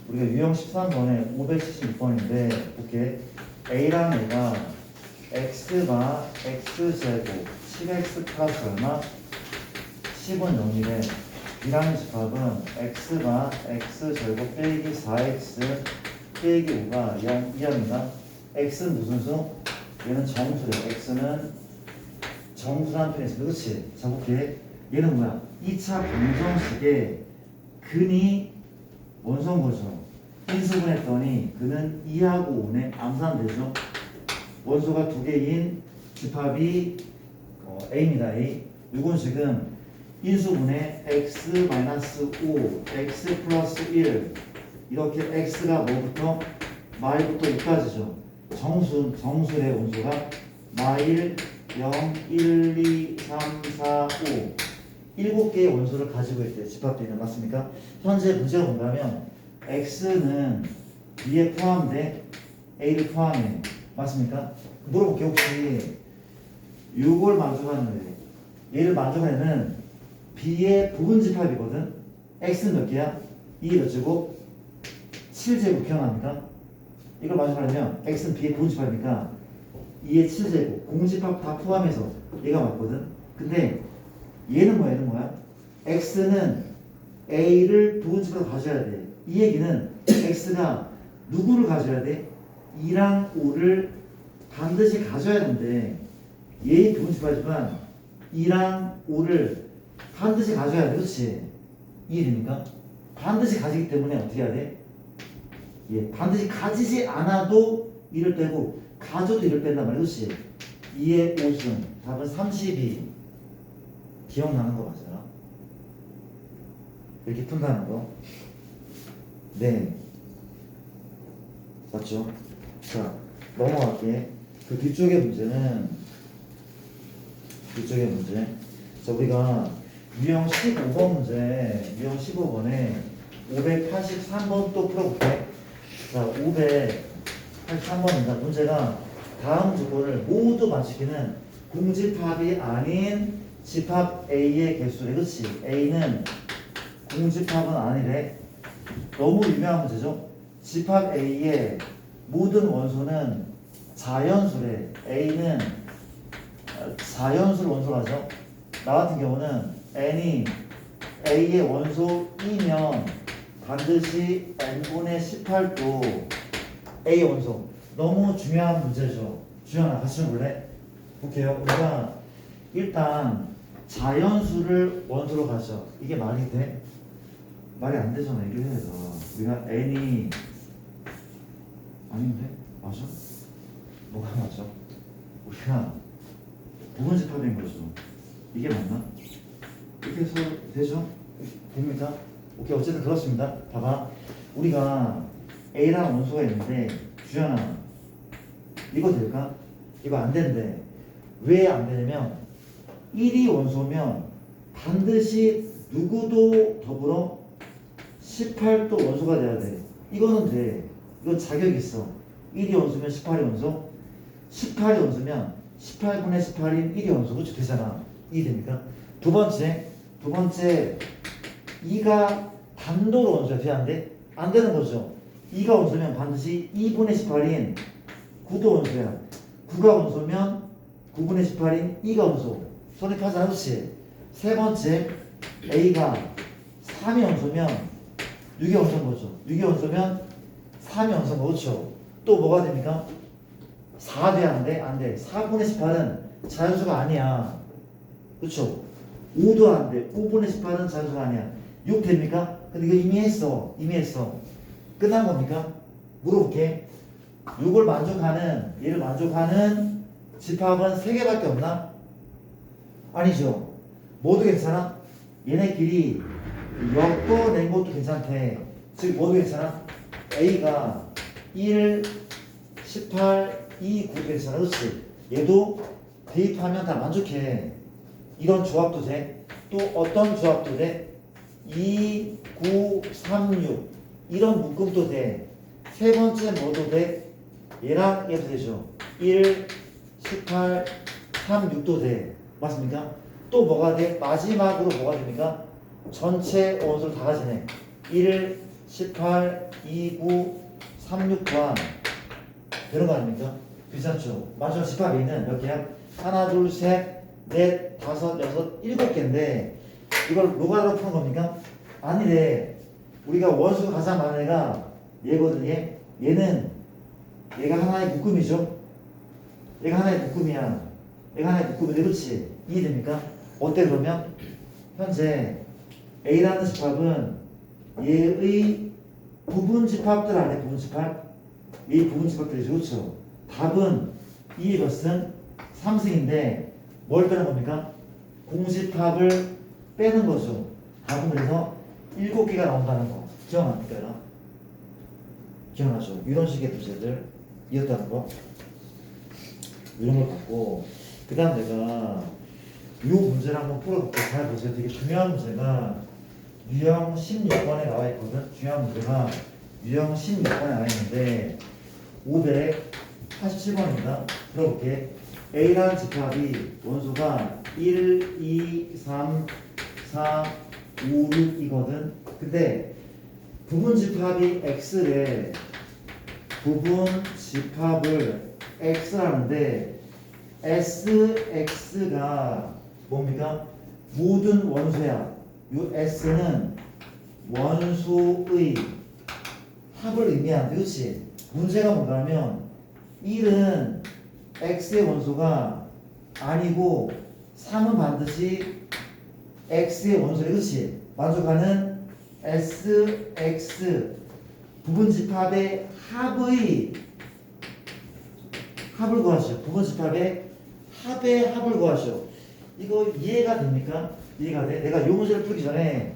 우리가 유형 13번에 576번인데 이렇게 A랑 애가 x가 x제곱 10x 플러스 얼마? 10은 0이래. B라는 집합은 x가 x제곱 빼기 4x 빼기 5가 0, 2합니다. x는 무슨 수? 얘는 정수래. x는 정수라는 표현이 있습니다. 그렇지? 자, 볼게. 얘는 뭐야? 2차 방정식의 근이 원소인 거죠. 인수분했더니 그는 2하고 5네. 암산되죠. 원소가 2개인 집합이 A입니다. A. 이건 지금 인수분해 x-5, x 플러스 1 이렇게 x가 뭐부터? 마일부터 5까지죠. 정수의 원소가 마일 0, 1, 2, 3, 4, 5 7개의 원소를 가지고 있대요. 집합비는 맞습니까? 현재 문제가 뭔가면 x는 b에 포함돼 a를 포함해. 맞습니까? 물어볼게. 혹시 이걸 만족하는 애, 얘를 만족하는 애는 b의 부분 집합이거든. x는 몇 개야? 2 몇 제곱? 7제곱 기억납니까? 이걸 만족하려면 x는 b의 부분 집합이니까 2의 7제곱 공집합 다 포함해서 얘가 맞거든. 근데 얘는 뭐야? x는 a를 부분 집합 가져야 돼. 이 얘기는 x가 누구를 가져야 돼? 2랑 5를 반드시 가져야 되는데 얘의 부분 집합이지만 2랑 5를 반드시 가져야 돼. 그렇지? 이해됩니까? 반드시 가지기 때문에 어떻게 해야 돼? 예, 반드시 가지지 않아도 2를 빼고 가져도 2를 뺀단 말이야. 그렇지? 2의 5승 답은 32. 기억나는 거 맞아요? 이렇게 푼다는 거. 네. 맞죠? 자, 넘어갈게. 그 뒤쪽의 문제는 자, 우리가 유형 15번 문제, 유형 15번에 583번 또 풀어볼게. 자, 583번입니다. 문제가 다음 조건을 모두 맞추기는 공집합이 아닌 집합 A의 개수래. 그렇지? A는 공집합은 아니래. 너무 유명한 문제죠? 집합 A의 모든 원소는 자연수래. A는 자연수를 원소로 하죠. 나 같은 경우는 n이 A의 원소이면 반드시 n분의 18도 A 원소. 너무 중요한 문제죠. 주연아 같이 좀 볼래? 볼게요. 우리가 일단 자연수를 원소로 가죠. 이게 말이 돼? 말이 안 되잖아. 이게 해서 우리가 n이 아닌데? 맞아? 뭐가 맞아? 우리가 부분집합인 거죠. 이게 맞나? 이렇게 해서 되죠? 됩니다. 오케이, 어쨌든 그렇습니다. 봐봐. 우리가 A라는 원소가 있는데 주연아 이거 될까? 이거 안 된대. 왜 안 되냐면 1이 원소면 반드시 누구도 더불어 18도 원소가 돼야 돼. 이거는 돼. 이건 자격 있어. 1이 원소면 18이 원소, 18이 원소면 18분의 18인 1이 원소. 그렇죠? 되잖아. 이해됩니까? 두 번째 2가 단도로 원소야. 돼? 안 돼? 안 되는 거죠. 2가 원소면 반드시 2분의 18인 9도 원소야. 9가 원소면 9분의 18인 2가 원소. 성립하지 않지? 세 번째 A가 3이 원소면 6이 원소인 거죠. 6이 원소면 3이 원소인 거죠. 또 뭐가 됩니까? 4 돼야 안 돼? 안 돼. 4분의 18은 자연수가 아니야. 그쵸? 5도 안 돼. 5분의 18은 자연수가 아니야. 6 됩니까? 근데 이거 이미 했어. 끝난 겁니까? 물어볼게. 6을 만족하는, 얘를 만족하는 집합은 3개밖에 없나? 아니죠. 모두 괜찮아? 얘네끼리 엮어낸 것도 괜찮대. 즉 모두 괜찮아? A가 1, 18, 2, 9 괜찮아. 그렇지? 얘도 대입하면 다 만족해. 이런 조합도 돼. 또 어떤 조합도 돼? 2, 9, 3, 6 이런 묶음도 돼. 세 번째 뭐도 돼? 얘랑 얘도 되죠. 1, 18, 3, 6도 돼. 맞습니까? 또 뭐가 돼? 마지막으로 뭐가 됩니까? 전체 원소를 다 가지네. 1, 18, 2, 9, 3, 6 더한 되는 거 아닙니까? 괜찮죠? 마지막 집합 A는 몇 개야? 하나, 둘, 셋, 넷, 다섯, 여섯, 7개인데 이걸 로가로 푸는 겁니까? 아니래. 우리가 원수가 가장 많은 애가 얘거든. 얘는 얘가 하나의 묶음이죠. 얘가 하나의 묶음이야. 얘가 하나의 묶음인데 그렇지? 이해됩니까? 어때 그러면? 현재 A라는 집합은 얘의 부분집합들 안에 부분집합? 얘의 부분집합들이죠. 그렇죠? 답은 2의 것은 3승인데 뭘 빼는 겁니까? 공집합을 빼는 거죠. 답은 그래서 7개가 나온다는 거. 기억납니까? 기억나죠? 이런 식의 문제들 이었다는 거. 이런 걸 갖고 그 다음 내가 이 문제를 한번 풀어볼게. 잘 보세요. 되게 중요한 문제가 유형 16번에 나와 있거든. 중요한 문제가 유형 16번에 나와 있는데 587번입니다. 들어볼게. A라는 집합이 원소가 1, 2, 3, 4, 5, 6이거든. 근데 부분 집합이 X래. 부분 집합을 X라는데 SX가 뭡니까? 모든 원소야. 이 S는 원소의 합을 의미하는데, 그렇지? 문제가 뭔가 하면 1은 X의 원소가 아니고 3은 반드시 X의 원소래. 그렇지? 만족하는 SX 부분집합의 합을 구하시오. 부분집합의 합을 구하시오. 이거 이해가 됩니까? 이해가 돼? 내가 이 문제를 풀기 전에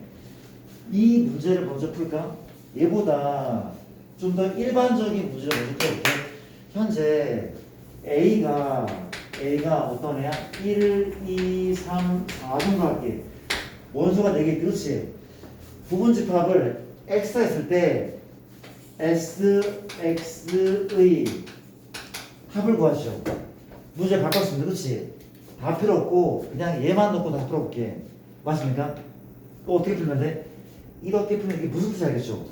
이 문제를 먼저 풀까? 얘보다 좀 더 일반적인 문제를 먼저 풀어볼게. 현재 A가 어떤 애야? 1, 2, 3, 4 정도 할게. 원소가 4개 있지, 그렇지? 부분집합을 X가 했을 때 S, X의 합을 구하시오. 문제 바꿨습니다, 그렇지? 다 필요 없고 그냥 얘만 넣고 다 풀어볼게. 맞습니까? 또 어떻게 풀면 돼? 이렇게 풀면 이게 무슨 뜻인지 알겠죠?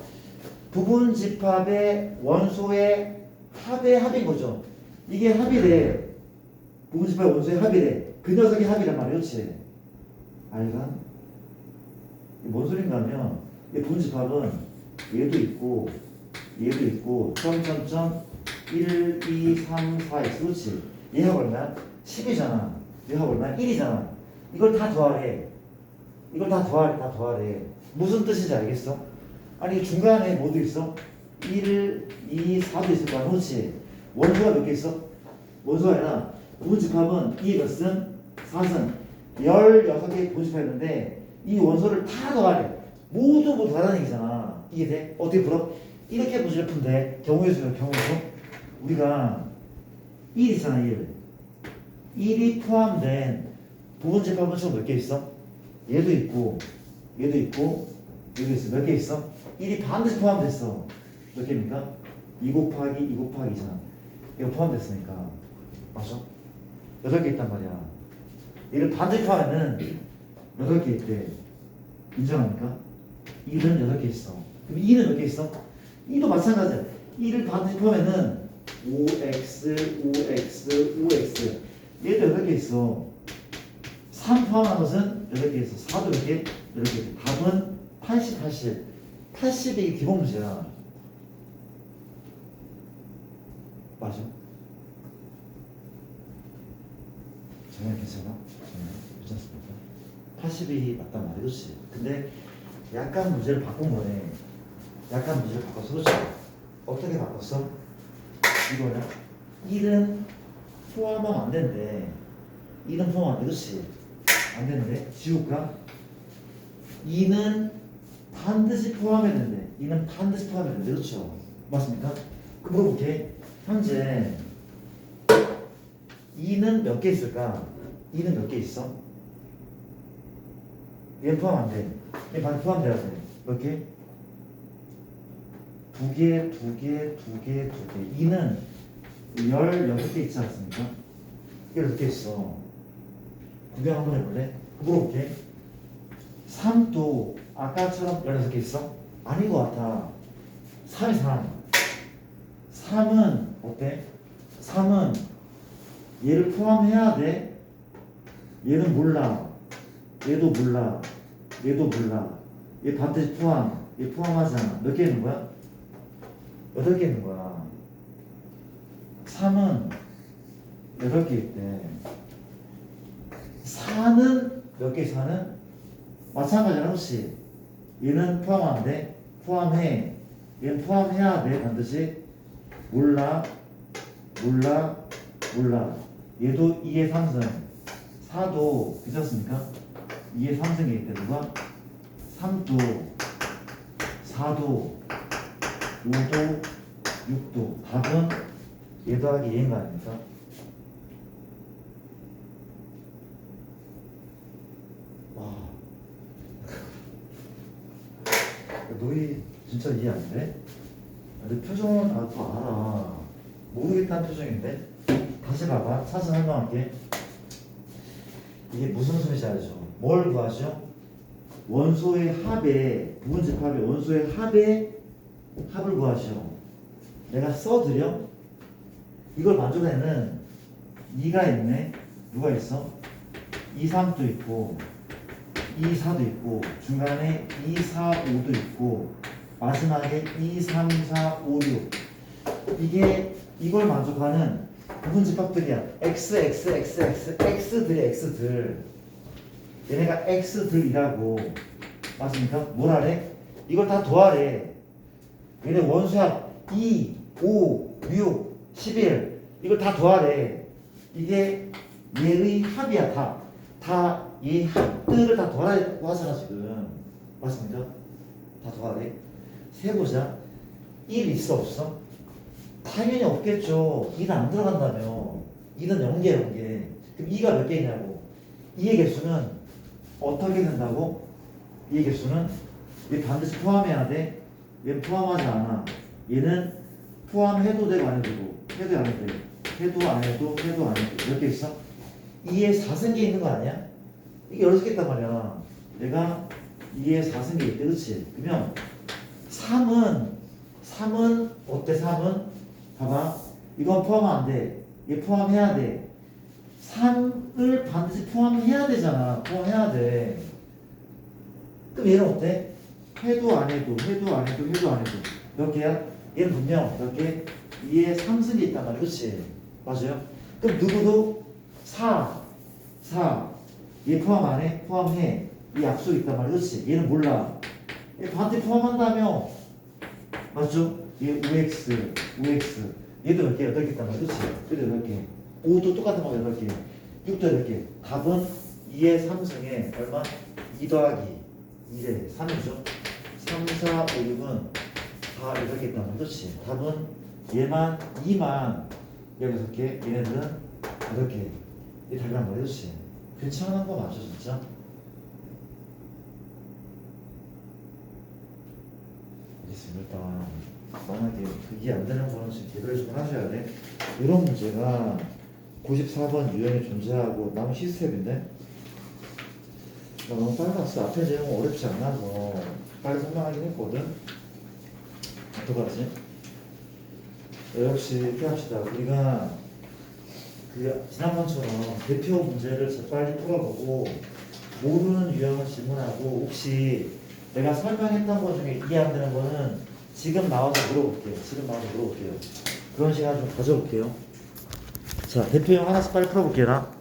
부분집합의 원소의 합의 합인 거죠. 이게 합이래. 부분집합의 원소의 합이래. 그 녀석이 합이란 말이야, 그렇지? 알가? 뭔 소린가 하면 이 부분집합은 얘도 있고 얘도 있고 점점점 1, 2, 3, 4, x 그렇지? 얘하고 얼마야? 10이잖아. 얘하고 얼마야? 1이잖아. 이걸 다 더하래. 이걸 다 더하래. 무슨 뜻인지 알겠어? 아니 중간에 뭐도 있어? 1, 2, 4도 있을 거야. 그렇지? 원소가 몇 개 있어? 원소가 아니라 부분집합은 2것은 4은 16개 부분집합했는데 이 원소를 다 더하래. 모두 더하라는 얘기잖아. 이해돼? 어떻게 풀어? 이렇게 문제를 푼대. 경우의 수요, 경우의 수. 우리가 1 있잖아, 1. 1이 포함된 부분집합은 총 몇 개 있어? 얘도 있고, 얘도 있고, 얘도 있어. 몇 개 있어? 1이 반드시 포함됐어. 몇 개입니까? 2 곱하기 2 곱하기 2잖아. 이거 포함됐으니까. 맞죠? 8개 있단 말이야. 얘를 반드시 포함하면 8개 있대. 인정합니까? 1은 8개 있어. 그럼 2는 몇 개 있어? 2도 마찬가지야. 2를 반드시 포함하면 5x, 5x, 5x. 얘도 8개 있어. 3 포함한 것은 8개 있어. 4도 몇 개? 8개. 답은 80, 80. 80이 기본 문제야. 맞아? 정말 괜찮아? 정말 괜찮습니까? 80이 맞단 말이야, 그렇지? 근데 약간 문제를 바꾼 거네. 약간 문제를 바꿨어, 그렇지? 어떻게 바꿨어? 이거는 1은 포함하면 안 되는데 1은 포함 안 돼, 그렇지? 안 되는데 지울까? 2는 반드시 포함해야 되는데 2는 반드시 포함해야 되는데 그렇죠? 맞습니까? 그 물어볼게. 현재 2는 몇 개 있을까? 2는 몇 개 있어? 얘 포함 안 돼. 얘 반드시 포함돼야 돼. 몇 개? 2개, 2개, 2개, 2개. 2는 16개 있지 않습니까? 이게 몇 개 있어? 구경 한번 해볼래? 물어볼게. 3도 아까처럼 16개 있어? 아닌 것 같아. 3이 3. 3은 어때? 3은 얘를 포함해야 돼? 얘는 몰라. 얘도 몰라. 얘도 몰라. 얘 반드시 포함. 얘 포함하지 않아. 몇 개 있는 거야? 8개 있는 거야. 3은 8개 있대. 4는 몇 개? 4는? 마찬가지야, 그렇지? 얘는 포함 안 돼? 포함해. 얘는 포함해야 돼, 반드시. 몰라. 몰라. 몰라. 얘도 2의 3승. 4도 괜찮습니까? 2의 3승이 있대. 누가? 3도 4도 5도 6도. 답은 얘 더하기 얘인 거 아닙니까? 와, 너희 진짜 이해 안 돼? 근데 표정은 다 알아. 모르겠다는 표정인데. 다시 봐봐. 차차 설명할게. 이게 무슨 소리인지 알죠? 뭘 구하죠? 원소의 합의, 부분집합의 원소의 합의 합을 구하죠. 내가 써드려? 이걸 만족하는 2가 있네. 누가 있어? 2, 3도 있고 2, 4도 있고 중간에 2, 4, 5도 있고 마지막에 2, 3, 4, 5, 6. 이게 이걸 만족하는 부분집합들이야. x, x, x, x, x들이야, x들. 얘네가 x들이라고. 맞습니까? 뭘 하래? 이걸 다 더하래. 얘네 원수합 2, 5, 6, 11. 이걸 다 더하래. 이게 얘의 합이야, 다. 다 얘 합들을 다 더하라고 하잖아, 지금. 맞습니까? 다 더하래. 세보자. 1 있어, 없어? 당연히 없겠죠. 2는 안 들어간다며. 2는 0개 0개. 그럼 2가 몇 개냐고. 2의 개수는 어떻게 된다고? 2의 개수는 얘 반드시 포함해야 돼. 얘는 포함하지 않아. 얘는 포함해도 되고 안 해도 되고. 해도 안 해도 돼. 해도 안 해도 해도 안 해도. 몇 개 있어? 2에 4승계 있는 거 아니야? 이게 16개 있단 말이야. 내가 2에 4승계 있대. 그렇지? 그러면 3은 어때? 3은 봐봐. 이건 포함 안 돼. 얘 포함해야 돼. 3을 반드시 포함해야 되잖아. 포함해야 돼. 그럼 얘는 어때? 해도 안 해도 해도 안 해도 해도 안 해도 몇 개야? 얘는 분명 몇 개? 2에 3승이 있단 말이야. 그렇지? 맞아요? 그럼 누구도 4 얘 포함 안 해? 포함해. 이 약속 있단 말이야. 그렇지? 얘는 몰라. 얘 반드시 포함한다며. 맞죠? 얘 UX 얘도 몇 개? 8개 있단 말이야. 그렇지? 얘도 8개. 5도 똑같은 거 8개. 6도 8개. 답은 2의 3승에 얼마? 2 더하기 2래 3이죠. 3, 4, 5, 6은 4, 8개 있단 말이야. 그렇지? 답은 얘만 2만 여기 6개, 얘네들은 8개. 이 답이란 말이야. 그렇지? 괜찮은 거 맞죠 진짜? 알겠습니다. 만약에 그게 안 되는 거는 지금 개별적으로 하셔야 돼. 이런 문제가 94번 유형에 존재하고 남은 시스템인데 나 너무 빨리 봤어. 앞에 내용 어렵지 않아서 빨리 설명하긴 했거든. 어떡하지? 역시 이렇게 합시다. 우리가 그 지난번처럼 대표 문제를 재빨리 풀어보고 모르는 유형을 질문하고 혹시 내가 설명했던 것 중에 이해 안 되는 거는 지금 나와서 물어볼게요. 그런 시간 좀 가져볼게요. 자, 대표형 하나씩 빨리 풀어볼게요.